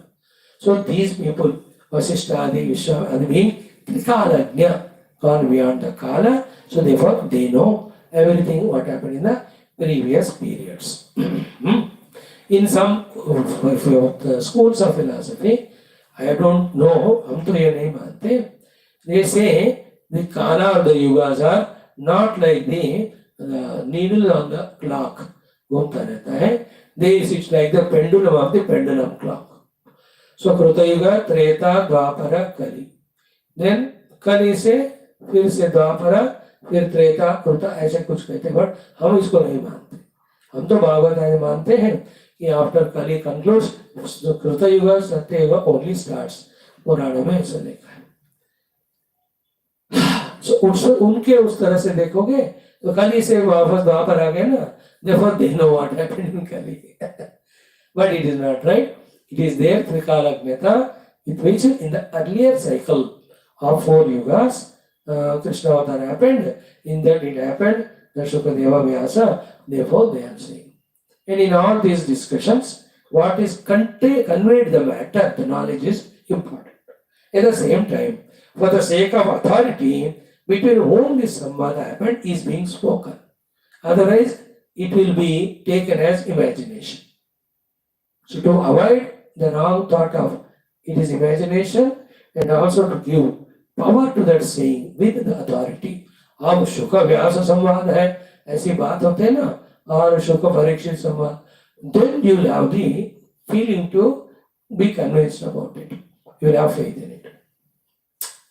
So these people, Vashishtha Adi, Vishwamitra being Trikalagnya, gone beyond the Kala, so therefore they know everything what happened in the previous periods. In some schools of philosophy, I don't know, हम तो ये नहीं मानते. They say the Kala or the Yugas are not like the needle on the clock. घूमता रहता है. This is like the pendulum of the pendulum clock. So Kruta Yuga, Treta, Dwapara, Kali. Then Kali से फिर से द्वापरा फिर त्रेता कृता ऐसे कुछ कहते हैं, बट हम इसको नहीं मानते. हम तो भागवत में मानते हैं कि आफ्टर कली कंक्लूड्स कृत युग सत्य युग ओनली स्टार्ट्स. पुराणों में ऐसा लिखा है. So उनके उस तरह से देखोगे तो कली से वापस द्वापर आ गए ना. Therefore they know what happened in Kali. But it is not right. It is there Trikalagnyata, with which in the earlier cycle of 4 yugas, Krishna Avatar happened. In that it happened, the Shukadeva Vyasa, therefore they are saying. And in all these discussions, what is conveyed the matter, the knowledge is important. At the same time, for the sake of authority, between whom this samvada happened is being spoken. Otherwise, it will be taken as imagination. So to avoid the wrong thought of it is imagination, and also to give power to that saying with the authority. अब शुक व्यास संवाद है, ऐसी बात होते है ना, और शुक परीक्षित संवाद. Then you will have the feeling to be convinced about it. You will have faith in it.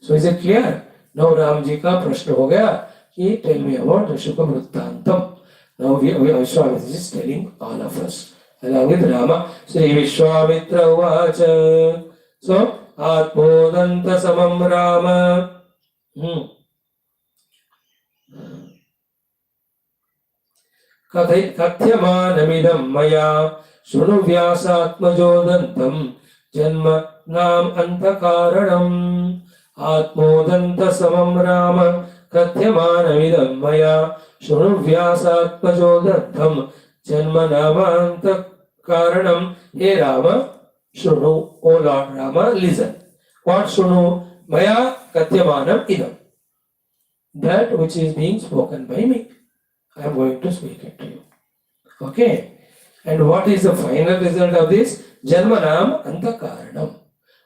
So is it clear? Now Ram ji का प्रश्न हो गया कि tell me about the Shuk वृत्तांतम. Now Vishwamitra is telling all of us along with Rama. Shri Vishwamitra uvacha. So Atmodanta samam Rama. Katyamanamidam maya Shunu Vyasatmajodantam Janma Nam Antakaranam. Atmodanta samam Rama Katyamanamidam maya Shunu Vyasatmajodantam Janma Nam Antakaranam. Hey Rama, Shunu, O Lord Rama, listen. What Shunu? Maya Katyamanam idam. That which is being spoken by me, I am going to speak it to you. Okay? And what is the final result of this? Janmanam Antakaranam,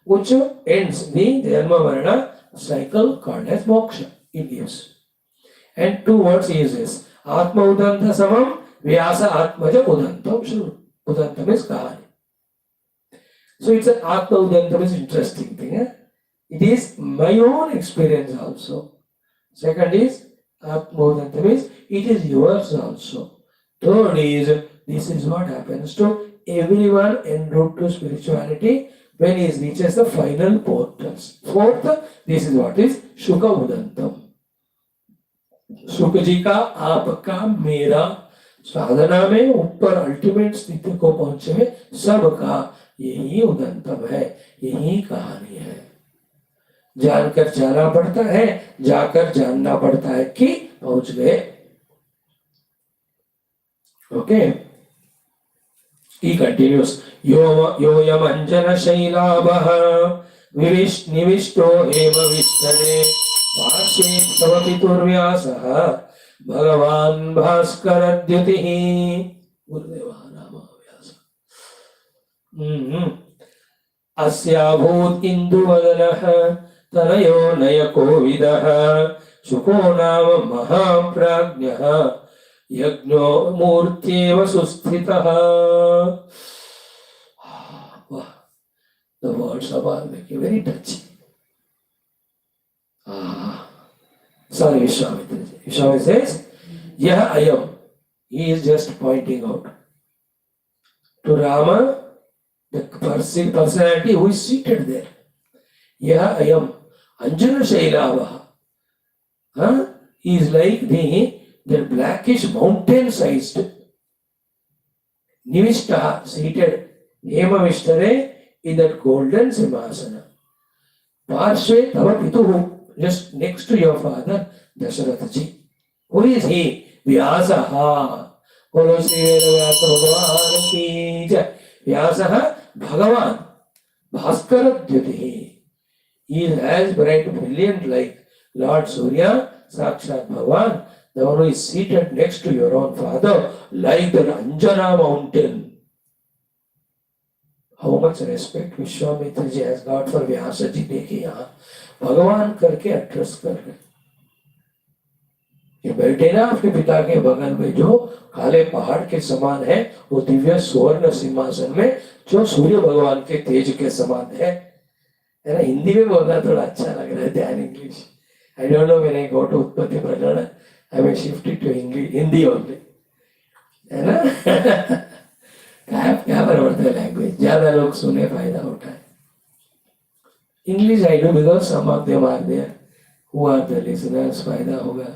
which ends the Janma Varana cycle called as moksha. It gives. And 2 words he uses. Atma Udanta Samam, Vyasa Atmaja Udantam. Udantam is Kahani. So it's an Atma Udantam is interesting thing. It is my own experience also. Second is Atma Udantam is it is yours also. Third is this is what happens to everyone en route to spirituality when he reaches the final portals. Fourth, this is what is Shuka Udantam. शुक जी का, आपका, मेरा, साधना में ऊपर ultimate स्थिति को पहुंचे में सबका यही उदंतम है, यही कहानी है। जानकर जाना पड़ता है, जाकर जानना पड़ता है कि पहुंच गए। ओके, he continues, योयम अंजन शैलाभः निविष्टो हेम विष्टरे पार्श्वे तव पितुर्व्यासः भगवान् भास्करद्युतिः। गुरुदेवः नाम व्यास। अस्याभूत् इन्दुवदनः तनयो नयकोविदः शुको नाम महाप्राज्ञः यज्ञो मूर्त्येव सुस्थितः। The words of Valmiki, very touching. Sorry, Vishwamitra. Vishwamitra says, Yah ayam. He is just pointing out to Rama, the personality who is seated there. Yah ayam. Anjana Shailavaha. He is like the blackish mountain sized. Nivishta, seated. Hema Vishtare, in that golden simhasana. Parshve tava pituhu, just next to your father, Dasharatha ji. Who is he? Vyasaha. Bolo Sri Vedavyasa Bhagavan ki jai. Vyasaha, Bhagavan. Bhaskara Dhyutihi. He is as bright, brilliant like Lord Surya, Sakshat Bhagavan, the one who is seated next to your own father, like the Anjana mountain. How much respect Vishwamitra ji has got for व्यास जी। देखिए यहाँ भगवान करके address कर रहे। ये बैठे ना आपके पिता के बगल में जो काले पहाड़ के समान है, वो दिव्य स्वर्ण सिंहासन में जो सूर्य भगवान के तेज के समान है ना। हिंदी में बोलना थोड़ा अच्छा लग रहा है ध्यान English. I don't know when I go to उत्पत्ति प्रकरण I may shift it to English, Hindi only, है ना। क्या बराबर है लैंग्वेज, ज्यादा लोग सुने फायदा उठाए। English I do because some of them are there who are the listeners, फायदा होगा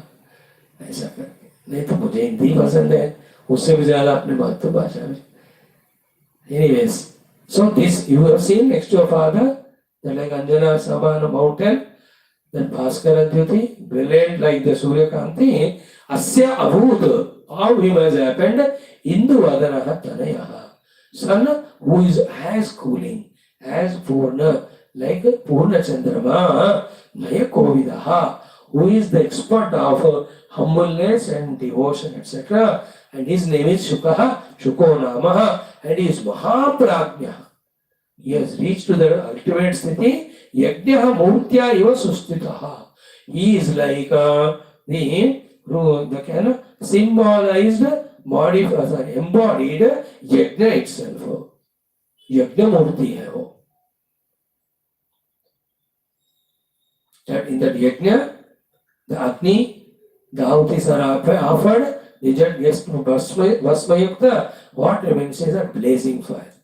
ऐसा करके। नहीं तो मुझे हिंदी पसंद है, उससे भी ज्यादा अपनी मातृभाषा में। Anyways, so this you have seen next to your father, that like Anjana समान माउंटेन, दैट भास्कर द्युति, ब्रिलियंट लाइक द सूर्यकांति। अस्य अभूत, how him has happened, Induvadanaha Tanayaha, son who is as cooling, as Purna, like Purna Chandrama, Nayakovidaha, who is the expert of humbleness and devotion, etc. And his name is Shuka, Shuko Namaha, and he is Mahaprajna. He has reached to the ultimate sthiti, Yajnaha Murtya Iva Sustitaha. He is like the kind of symbolized, embodied yajna itself. Yajna murti hai wo. That in that yajna, the Agni, the ahutis are offered, they just gets Vasmayukta. What remains is a blazing fire.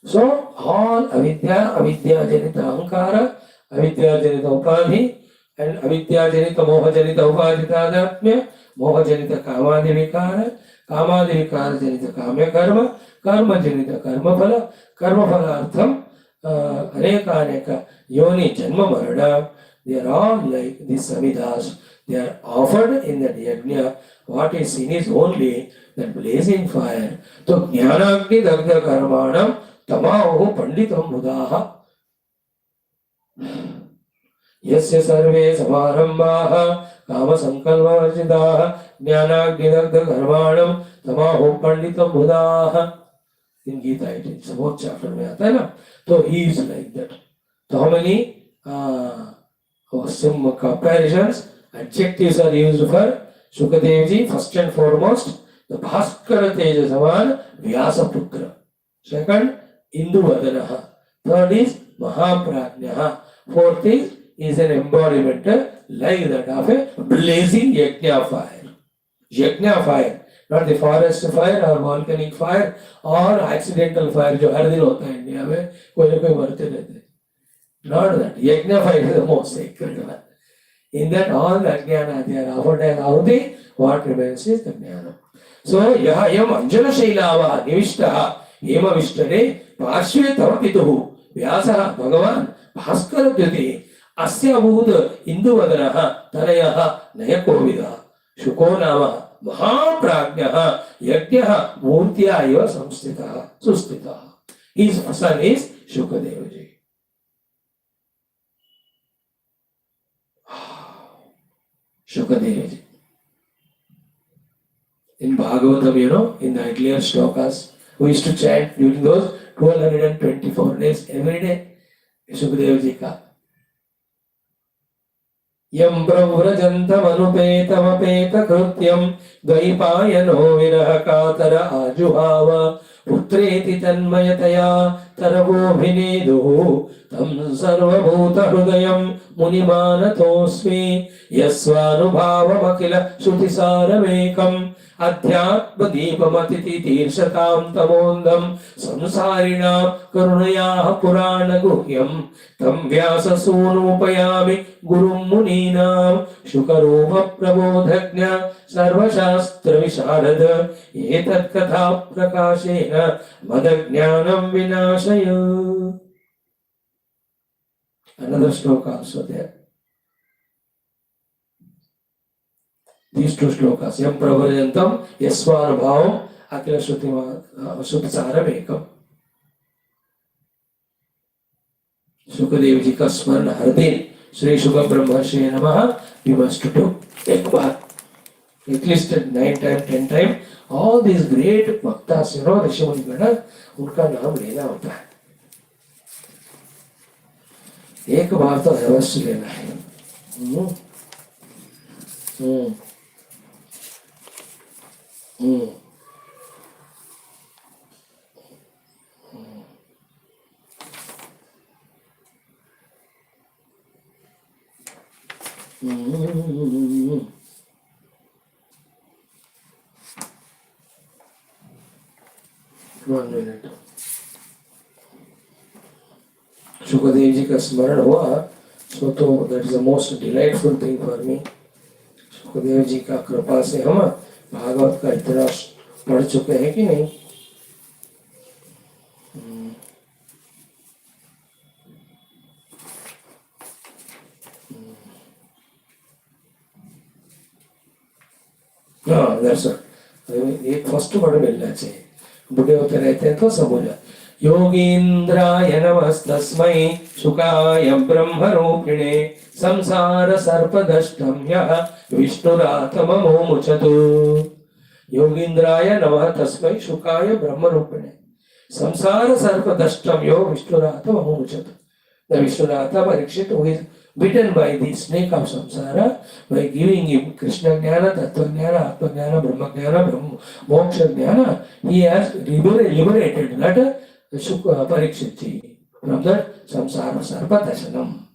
So all avidya, avidya janita ahankara, avidya janita upadhi, and avidya janita moha janita upadhitadatmya, moha janita kamadi vikara, kamadi vikara janita kamya karma, karma janita karma phala, karma phalartham aneka aneka yoni janma marana. They are all like these samidas. They are offered in that yajna. What is seen is only that blazing fire. So jnanagni dagdha karmanam tamaho panditam buddhaha. यस्य सर्वे समारंभाः काम संकल्पवर्जिताः ज्ञानाग्निदग्ध कर्माणं तमाहो पंडितं बुधाः। इन Gita it is fourth chapter में आता है ना। तो he is like that. So how many some comparisons, adjectives are used for Shukadev ji? First and foremost, the Bhaskara Teja Saman Vyasa Putra. Second, Induvadanaha. Third is Mahaprajnaha. Fourth is an embodiment like that of a blazing yajna fire. Yajna fire, not the forest fire or volcanic fire or accidental fire जो हर दिन होता है India में, कोई ना कोई मरते रहते हैं. Not that. Yajna fire is the most sacred one. In that all the jnana they are offered as ahuti, what remains is the jnana. So yaha yam anjana shailava nivishtaha hema vishtare parshve tava pituhu vyasaha bhagavan bhaskara dhyati asya abhud induvadanaha tanayaha nayakovidaha shuko nama Maha Yajnaha Murtya eva samstitaha sustitaha. His son is Shukadevaji. Shukadevaji. In Bhagavatam, in the earlier shlokas, we used to chant during those 1224 days every day. Shukadevaji ka. Yam pravrajantamanupetamapeta krutyam Dvaipayano virahakatara ajuhava Putreti tanmayataya tarabobhineduhu Tam sarvabhuta hrudayam munimanatosmi Yasvanubhavamakila shrutisharamekam Adhyatma deepamatithi tirsatam tamondam Samsarinam karunayah purana guhyam Tam vyasa sunupayami gurum muninam Shukarupa prabodhagnya sarvashastra visharada Etat katha prakashena madajnanam vinashaya. Another shloka also there. These two shlokas. Yam pravarjantam yasvarabhavam akila shrutisharam ekam. Shukadev ji ka smaran har din Shri Shuka Brahmashya Namaha we must do ek baar. At least 9 times, 10 times. All these great bhaktas, Rishi Muni Gana, उनका नाम लेना होता है. एक बार तो अवश्य लेना है. One minute. Shukadev ji का स्मरण हुआ, so तो that is the most delightful thing for me. Sukhdev ji का कृपा से हम भागवत का इतना पढ़ चुके हैं कि नहीं. हाँ, that's it. ये फर्स्ट वर्ड मिलना चाहिए. बुढ़े होते रहते हैं तो सब हो जाए. योगींद्राय नमस्तस्मै शुकाय ब्रह्मरूपिणे संसार सर्पदष्टं यः विष्णुरात्ममुमुचतु. योगींद्राय नमः तस्मै शुकाय ब्रह्मरूपिणे संसार सर्पदष्टं यो विष्णुरात्ममुमुचतु. The Vishwanatha Parikshit, who is bitten by the snake of samsara, by giving him Krishna Jnana, Tattva Jnana, Atma Jnana, Brahma Jnana, Moksha Jnana, he has liberated that Shuka Parikshit ji from that samsara sarpa dasanam.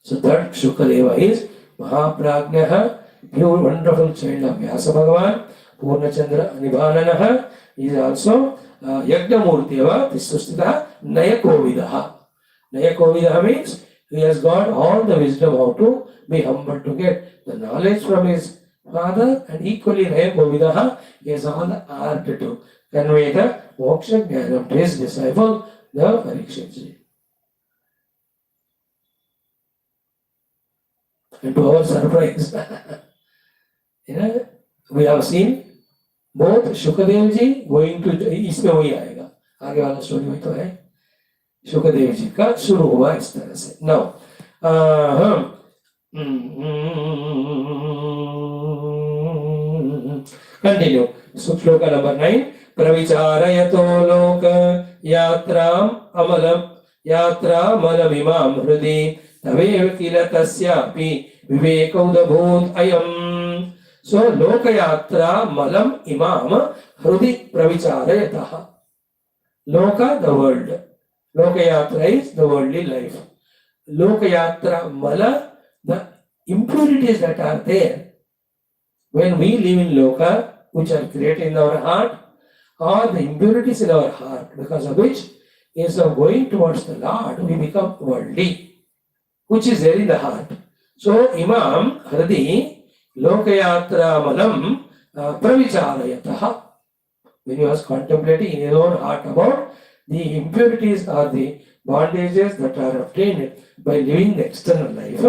So that Shukadeva is Mahaprajnaha, pure wonderful child of Vyasa Bhagavan, Purnachandra Nibhananaha, he is also Yagnamurtiyava, Tisustita, Nayakovidaha. Nayakovidaha means he has got all the wisdom how to be humble, to get the knowledge from his father, and equally Nayakovidaha, he has all the art to convey the moksha jnana to his disciple, the Parikshitji. And to our surprise, we have seen both Shukadev ji going to, इसमें वही आएगा, आगे वाला story में तो है. शुकदेव जी का शुरू हुआ इस तरह से. Now continue. श्लोका नंबर 9. प्रविचारयतो लोक यात्रामलमिमां हृदि तवेव किल तस्यापि विवेकौदभूत अयम्. सो लोकयात्रामलम् इमां हृदि प्रविचारयतः. लोका the world. Lokayatra is the worldly life. Lokayatra mala, the impurities that are there when we live in Loka, which are created in our heart, or the impurities in our heart, because of which, instead of going towards the Lord, we become worldly, which is there in the heart. So imam hridi lokayatra manam pravicharayataha. When he was contemplating in his own heart about the impurities or the bondages that are obtained by living the external life,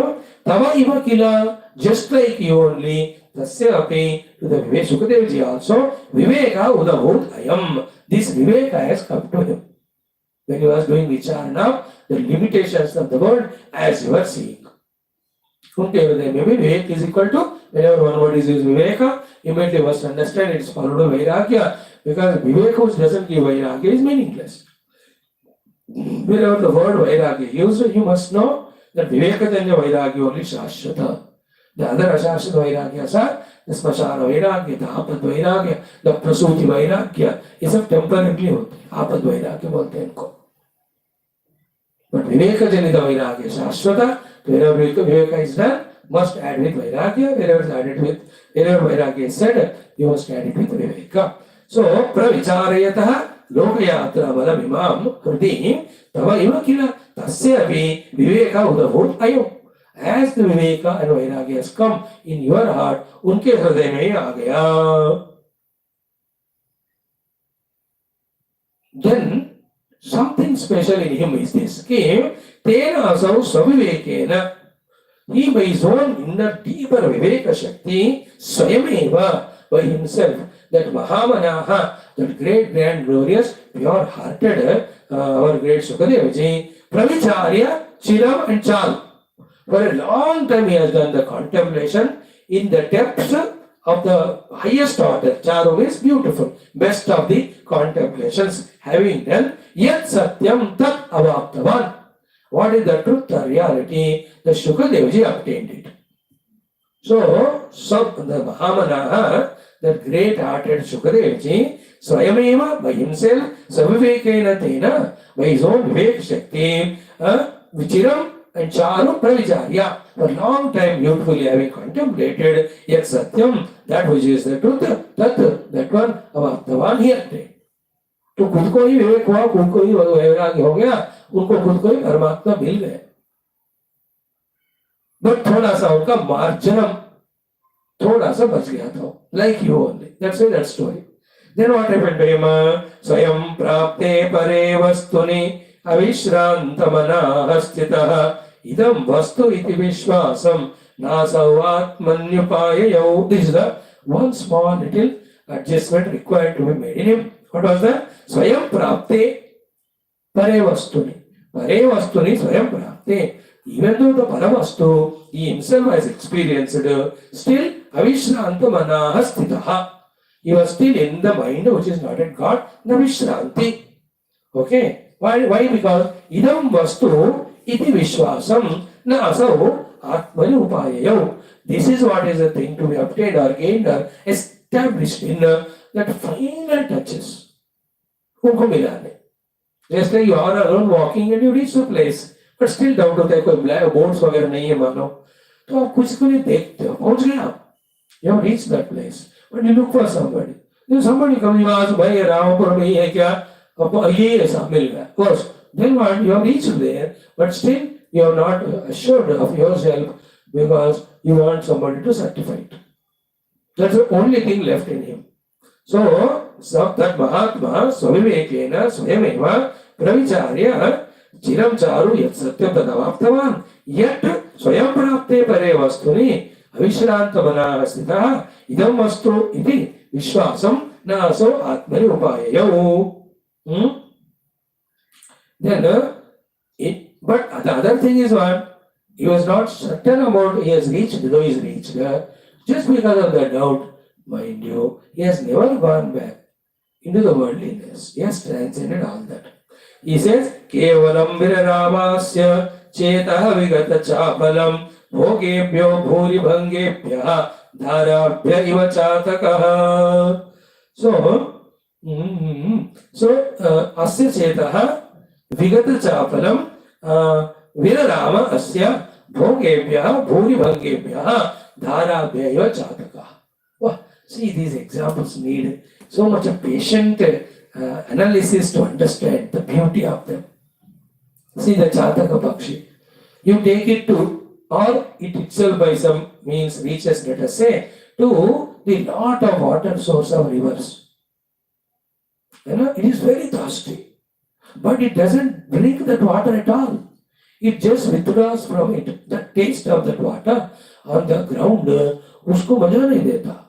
tava iva kila, just like you only, tasya api, to the Sukadevji also, viveka udavut ayam. This viveka has come to him. When he was doing vicharana, the limitations of the world as you were seeing. Maybe vivek is equal to, whenever one word is used viveka, immediately you must understand it is followed by vairagya, because viveka which doesn't give vairagya is meaningless. Wherever the word vairagya used, you must know that vivekajanya vairagya only shashvata. The other ashashvata vairagyas are the smashana vairagya, the apad vairagya, the prasuti vairagya. Is a temporarily होते, apad vairagya बोलते हैं इनको. But vivekajanya vairagya shashvata. Wherever viveka is done, must add with vairagya. Wherever is added with, wherever vairagya is said, you must add it with viveka. So pravicharayataha lokayatra malam imam hridi tava iva kila tasya api viveka udavut ayam. As the viveka and vairagya has come in your heart, unke hriday mein hi aa gaya. Then something special in him is this. Tena asau savivekena. He by his own inner deeper viveka shakti swayameva by himself. That Mahamanaha, that great, grand, glorious, pure-hearted, our great Sukadevji, Pravicharya, Chiram and Chal. For a long time he has done the contemplation in the depths of the highest order. Charu is beautiful, best of the contemplations. Having done, yet satyam tat avaptavan. What is the truth or reality? The Sukadevji obtained it. So the Mahamanaha, that great-hearted Sukadevji, Swayameva, by himself, Savivekena Tena, by his own Vivek Shakti, Vichiram and Charu Pravicharya, for a long time beautifully having contemplated, yet Satyam, that which is the truth, that one, Avaptavan he attained. तो खुद को ही विवेक हुआ, खुद को ही वैराग्य हो गया, उनको खुद को ही परमात्मा मिल गए. बट थोड़ा सा उनका मार्जनम थोड़ा सा बच गया था, like you only. That's why that story. Then what happened to him? Swayam prapte pare vastuni avishrantamana stitah idam vastu iti vishwasam nasau atmanyupayayau. This is the one small little adjustment required to be made in him. What was that? Swayam prapte pare vastuni. Pare vastuni swayam prapte. Even though the Paravastu, he himself has experienced, still Avishrantamana stitaha. He was still in the mind which is not at God, Navishranti. Okay? Why? Because idam vastu iti vishwasam na asau atmani upayayau. This is what is the thing to be obtained or gained or established in that final touches. Just like you are alone walking and you reach the place. But still doubt होता है कोई black boards वगैरह नहीं है मानो तो आप कुछ को नहीं देखते हो पहुंच गए आप you have reached that place but you look for somebody then somebody comes you ask भाई रामपुर में है क्या अब ये ऐसा मिल गया course then what you have reached there but still you are not assured of yourself because you want somebody to certify it. That's the only thing left in him. So that Mahatma Swavivekena Swayameva Pravicharya Chiram Charu yat satyam tadavaptavan yet swayam prapte pare vastuni avishrantamana stitah idam vastu iti vishwasam na aso atmani upayayau. Then but the other thing is what? He was not certain about he has reached, though he has reached. Just because of the doubt, mind you, he has never gone back into the worldliness. He has transcended all that. He says, Kevalam Viraramasya Chetaha Vigata Chapalam Bhogebhyo Bhuri Bhangebhya Dharabhya Iva Chatakaha. So, Asya Chetaha Vigata Chapalam Virarama Asya Bhogebhya Bhuri Bhangebhya Dharabhya Iva Chatakaha. Wow. See, these examples need so much of patient analysis to understand the beauty of them. See the Chataka Pakshi. You take it to or it itself by some means reaches, let us say, to the lot of water source of rivers. It is very thirsty, but it doesn't drink that water at all. It just withdraws from it. The taste of that water on the ground, usko maja nahi deta.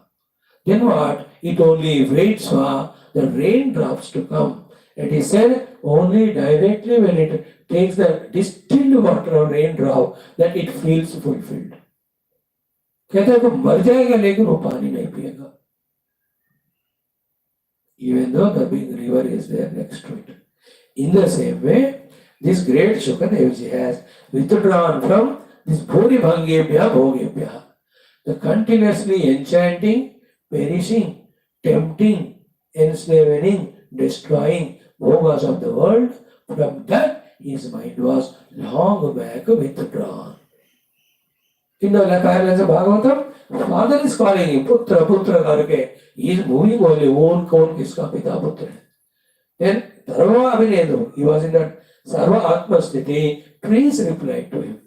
Then what? It only waits for the raindrops to come. It is said only directly when it takes the distilled water of raindrop that it feels fulfilled. कहता है कि मर जाएगा लेकिन वो पानी नहीं पिएगा. Even though the big river is there next to it. In the same way, this great Shukadevji has withdrawn from this Bhuri Bhangebhya Bhogebhya. The continuously enchanting, perishing, tempting, enslaving, destroying bhogas of the world. From that, his mind was long back withdrawn. In the Lakayalansa Bhagavatam, father is calling him Putra, Putra Karke. He is moving only, own kaun kiska pita putra. Then, Dharma Abhinendu, he was in that Sarva Atma Sthiti, trees replied to him.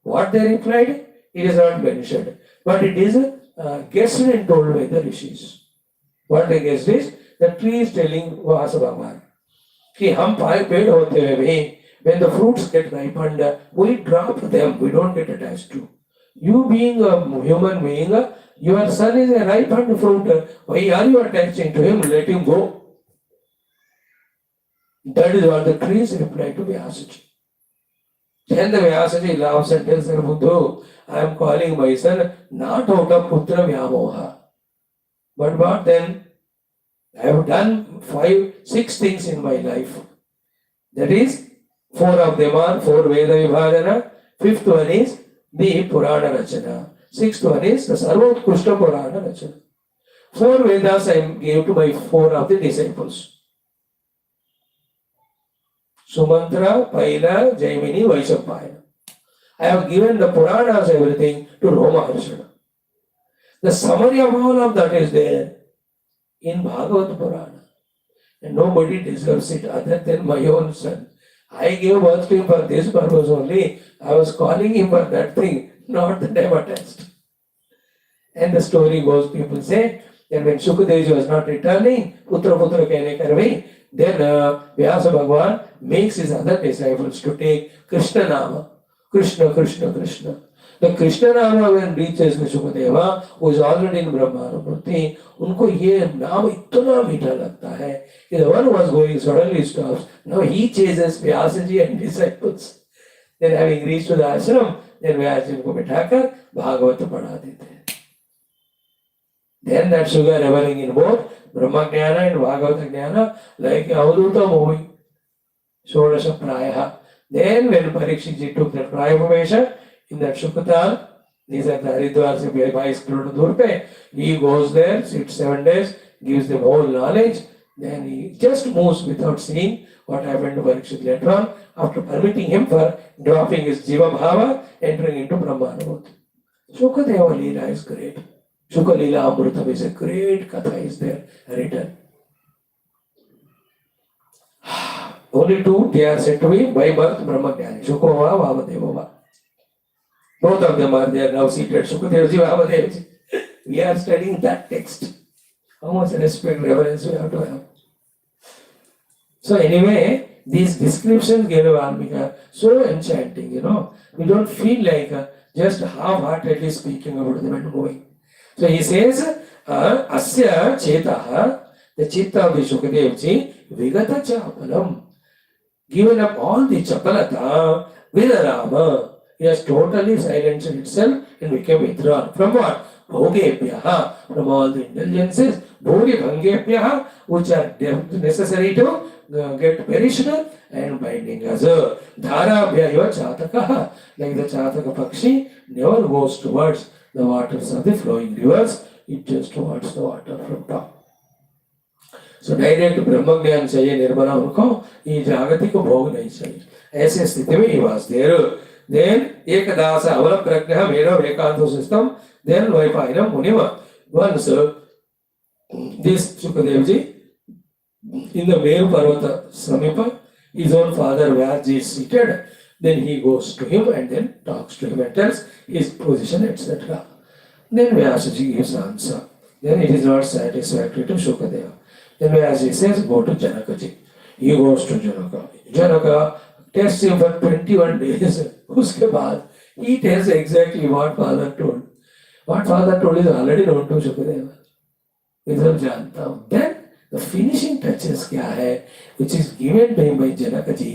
What they replied, it is not mentioned. But it is guessed and told by the rishis. What they guessed is, the tree is telling Vasa Bhagwan, कि हम पेड़ होते हुए भी, when the fruits get ripened, we drop them, we don't get attached to. You being a human being, your son is a ripened fruit. Why are you attaching to him? Let him go. That is what the trees reply to Vyasaji. Then the Vyasaji laughs and tells her, Buddha, I am calling my son not out of Putra Vyamoha. But what then? I have done 5, 6 things in my life. That is, 4 of them are 4 Veda Vibhajana, 5th one is the Purana Rachana, 6th one is the Sarvotkushta Purana Rachana. 4 Vedas I gave to my 4 of the disciples. Sumantra, Paila, Jaimini, Vaishampayana. I have given the Puranas, everything, to Ramayanam. The summary of all of that is there in Bhagavad Purana. And nobody deserves it other than my own son. I gave birth to him for this purpose only. I was calling him for that thing, not that I am attached. And the story goes, people say, that when Shukadev was not returning, Putra Putra Kene Karvi, then Vyasa Bhagwan makes his other disciples to take Krishna Nama. Krishna, Krishna, Krishna. The Krishna Nama when reaches the Shukadeva, who is already in Brahmanamurti, उनको ये नाम इतना मीठा लगता है कि the one who was going suddenly stops. Now he chases Vyasaji and disciples. Then having reached to the ashram, then Vyasaji को बिठाकर भागवत पढ़ा देते हैं. Then that sugar reveling in both Brahma Jnana and Bhagavata Jnana, like Avadhuta movie. Shodasha Prayaha. Then when Parikshitji took that Prayavamesha in that Shukata, these are the Haridwar se 22 kilometers dur pe, he goes there, sits 7 days, gives them whole knowledge, then he just moves without seeing what happened to Parikshit later on, after permitting him for dropping his Jiva Bhava, entering into Brahmanamurti. Shukadeva Leela is great. Shuka Leela Amrutam is a great katha is there written. Only 2, they are said to be by birth Brahmajnani, Shukova, Vamadevava. Both of them are there now seated, Shukadevji, Vamadevji. We are studying that text. How much respect, reverence we have to have. So anyway, these descriptions given by Valmiki are so enchanting, We don't feel like just half-heartedly speaking about them and going. So he says, Asya Chetaha, the Chitta of the Shukadevji, Vigata Chapalam. Given up all the Chapalata with Rama, he has totally silenced itself and became withdrawn. From what? Bhogebhyaha, from all the indulgences, Bhori Bhangebhyaha, which are necessary to get perished and binding us. Dharabhyayo Chatakaha, like the Chataka Pakshi, never goes towards the waters of the flowing rivers, it just towards the water from top. So direct ब्रह्म ज्ञान चाहिए निर्मला उनको ये जागतिक को भोग नहीं चाहिए ऐसे स्थिति में ही वास देर देन एकदास अवल प्रज्ञा मेरा एकांत सिस्टम देन वैपायनम मुनिमा once this Shukadevji in the Meru Parvata Samipa his own father Vyasji is seated Then he goes to him and then talks to him and tells his position, etc. Then Vyasaji gives answer. Then it is not satisfactory to Shukadeva. Then Vyasaji says, go to Janakaji. He goes to Janaka. Janaka tests him for 21 days. Uske baad, he tells exactly what father told. What father told is already known to Shukadeva. Then the finishing touches kya hai, which is given to him by Janakaji,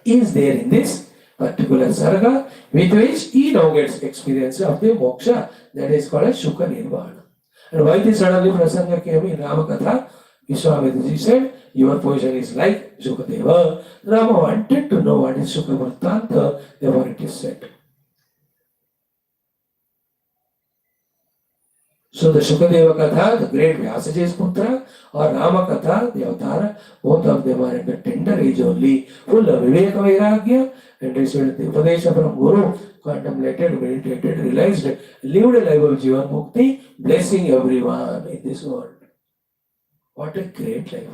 is there in this particular sarga, with which he now gets experience of the moksha, that is called as Shuka Nirvana. And why this suddenly prasanga came in Rama Katha? Vishwamitra said, your position is like Shukadeva. Rama wanted to know what is Shuka Vartanta, therefore it is said. So the Shukadeva Katha, the great Vyasaji's Putra, or Rama Katha, the Avatara, both of them are in the tender age only, full of Viveka Vairagya, and received the Upadesha from Guru, contemplated, meditated, realized, lived a life of Jivan Mukti, blessing everyone in this world. What a great life.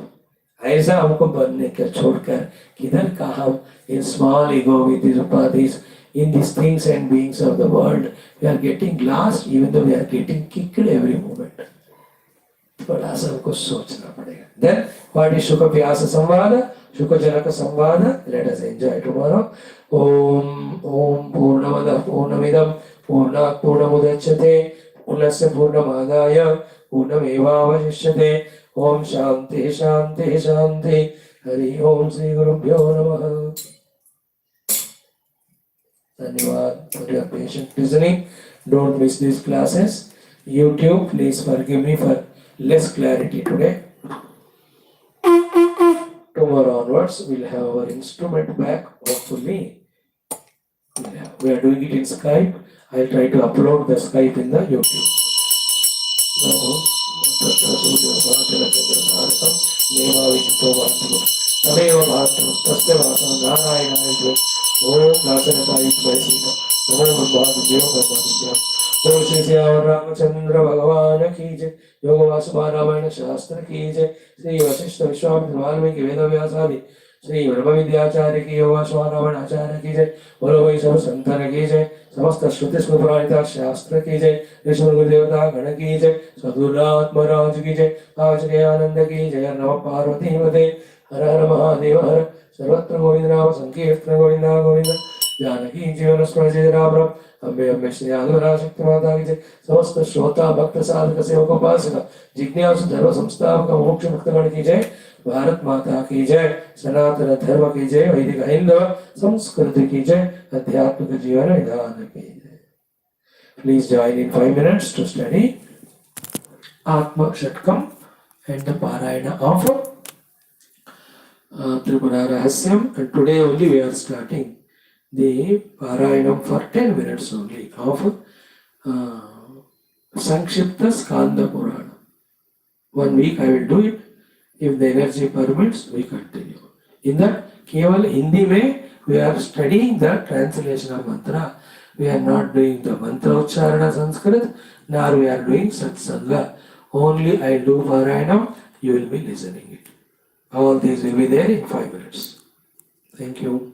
ऐसा हमको बनने का छोड़कर किधर का हम in small ego with these upadhis, in these things and beings of the world, we are getting lost even though we are getting kicked every moment. थोड़ा सा हमको सोचना पड़ेगा. Then what is Shuka Vyasa Samvada? Shuka Janaka Samvada. Let us enjoy tomorrow. Om Purnamada Purnamidam Purnat Purnamudachyate Purnasya Purnamadaya Purnamevavashishthe. Om Shanti Shanti Shanti. Hari Om Shri Gurubhyo Namaha. Dhanyavad for your patient listening. Don't miss these classes. YouTube, please forgive me for less clarity today. Tomorrow onwards, we'll have our instrument back, hopefully. We are doing it in Skype. I'll try to upload the Skype in the YouTube. Om Shri Ramachandra Bhagavan ki jai. Yoga Vasubha Ramayana Shastra ki jai. Shri Vaashishtha Vishwamitra Valmiki Veda Vyasadi. Shri Brahmavidyacharya ki Yoga Vasubha Ramayana Acharya ki jai. Bolo Vaishnava Santana ki jai. Samasta Shruti Smrita Shastra ki jai. Vishnu Gurudevata Gana ki jai. Sadhurat Maharaj ki jai. Acharya Ananda ki jai. Nama Parvati Mate. Hara Hara Mahadeva Hara. Sarvatra Govinda Rama Sankirtana Govinda Govinda. Janaki Jivana Smriti Rama. Ambe Ambe Shri आदिवरा शक्ति माता की जय. समस्त श्रोता भक्त साधक सेवक उपासक जिज्ञासु धर्म संस्थापक मोक्ष मुक्तगण की जय. भारत माता की जय. सनातन धर्म की जय. वैदिक हिंदू संस्कृति की जय. अध्यात्मिक जीवन विधान की जय. Please join in 5 minutes to study Atma Shatkam and the Parayana of Tripura Rahasyam. And today only we are starting the Parayanam for 10 minutes only of Sankshipta Skanda Purana. 1 week I will do it. If the energy permits, we continue. In that, Keval Hindi mein, we are studying the translation of mantra. We are not doing the mantra Ucharana Sanskrit, nor we are doing Satsanga. Only I do Parayanam, you will be listening it. All these will be there in 5 minutes. Thank you.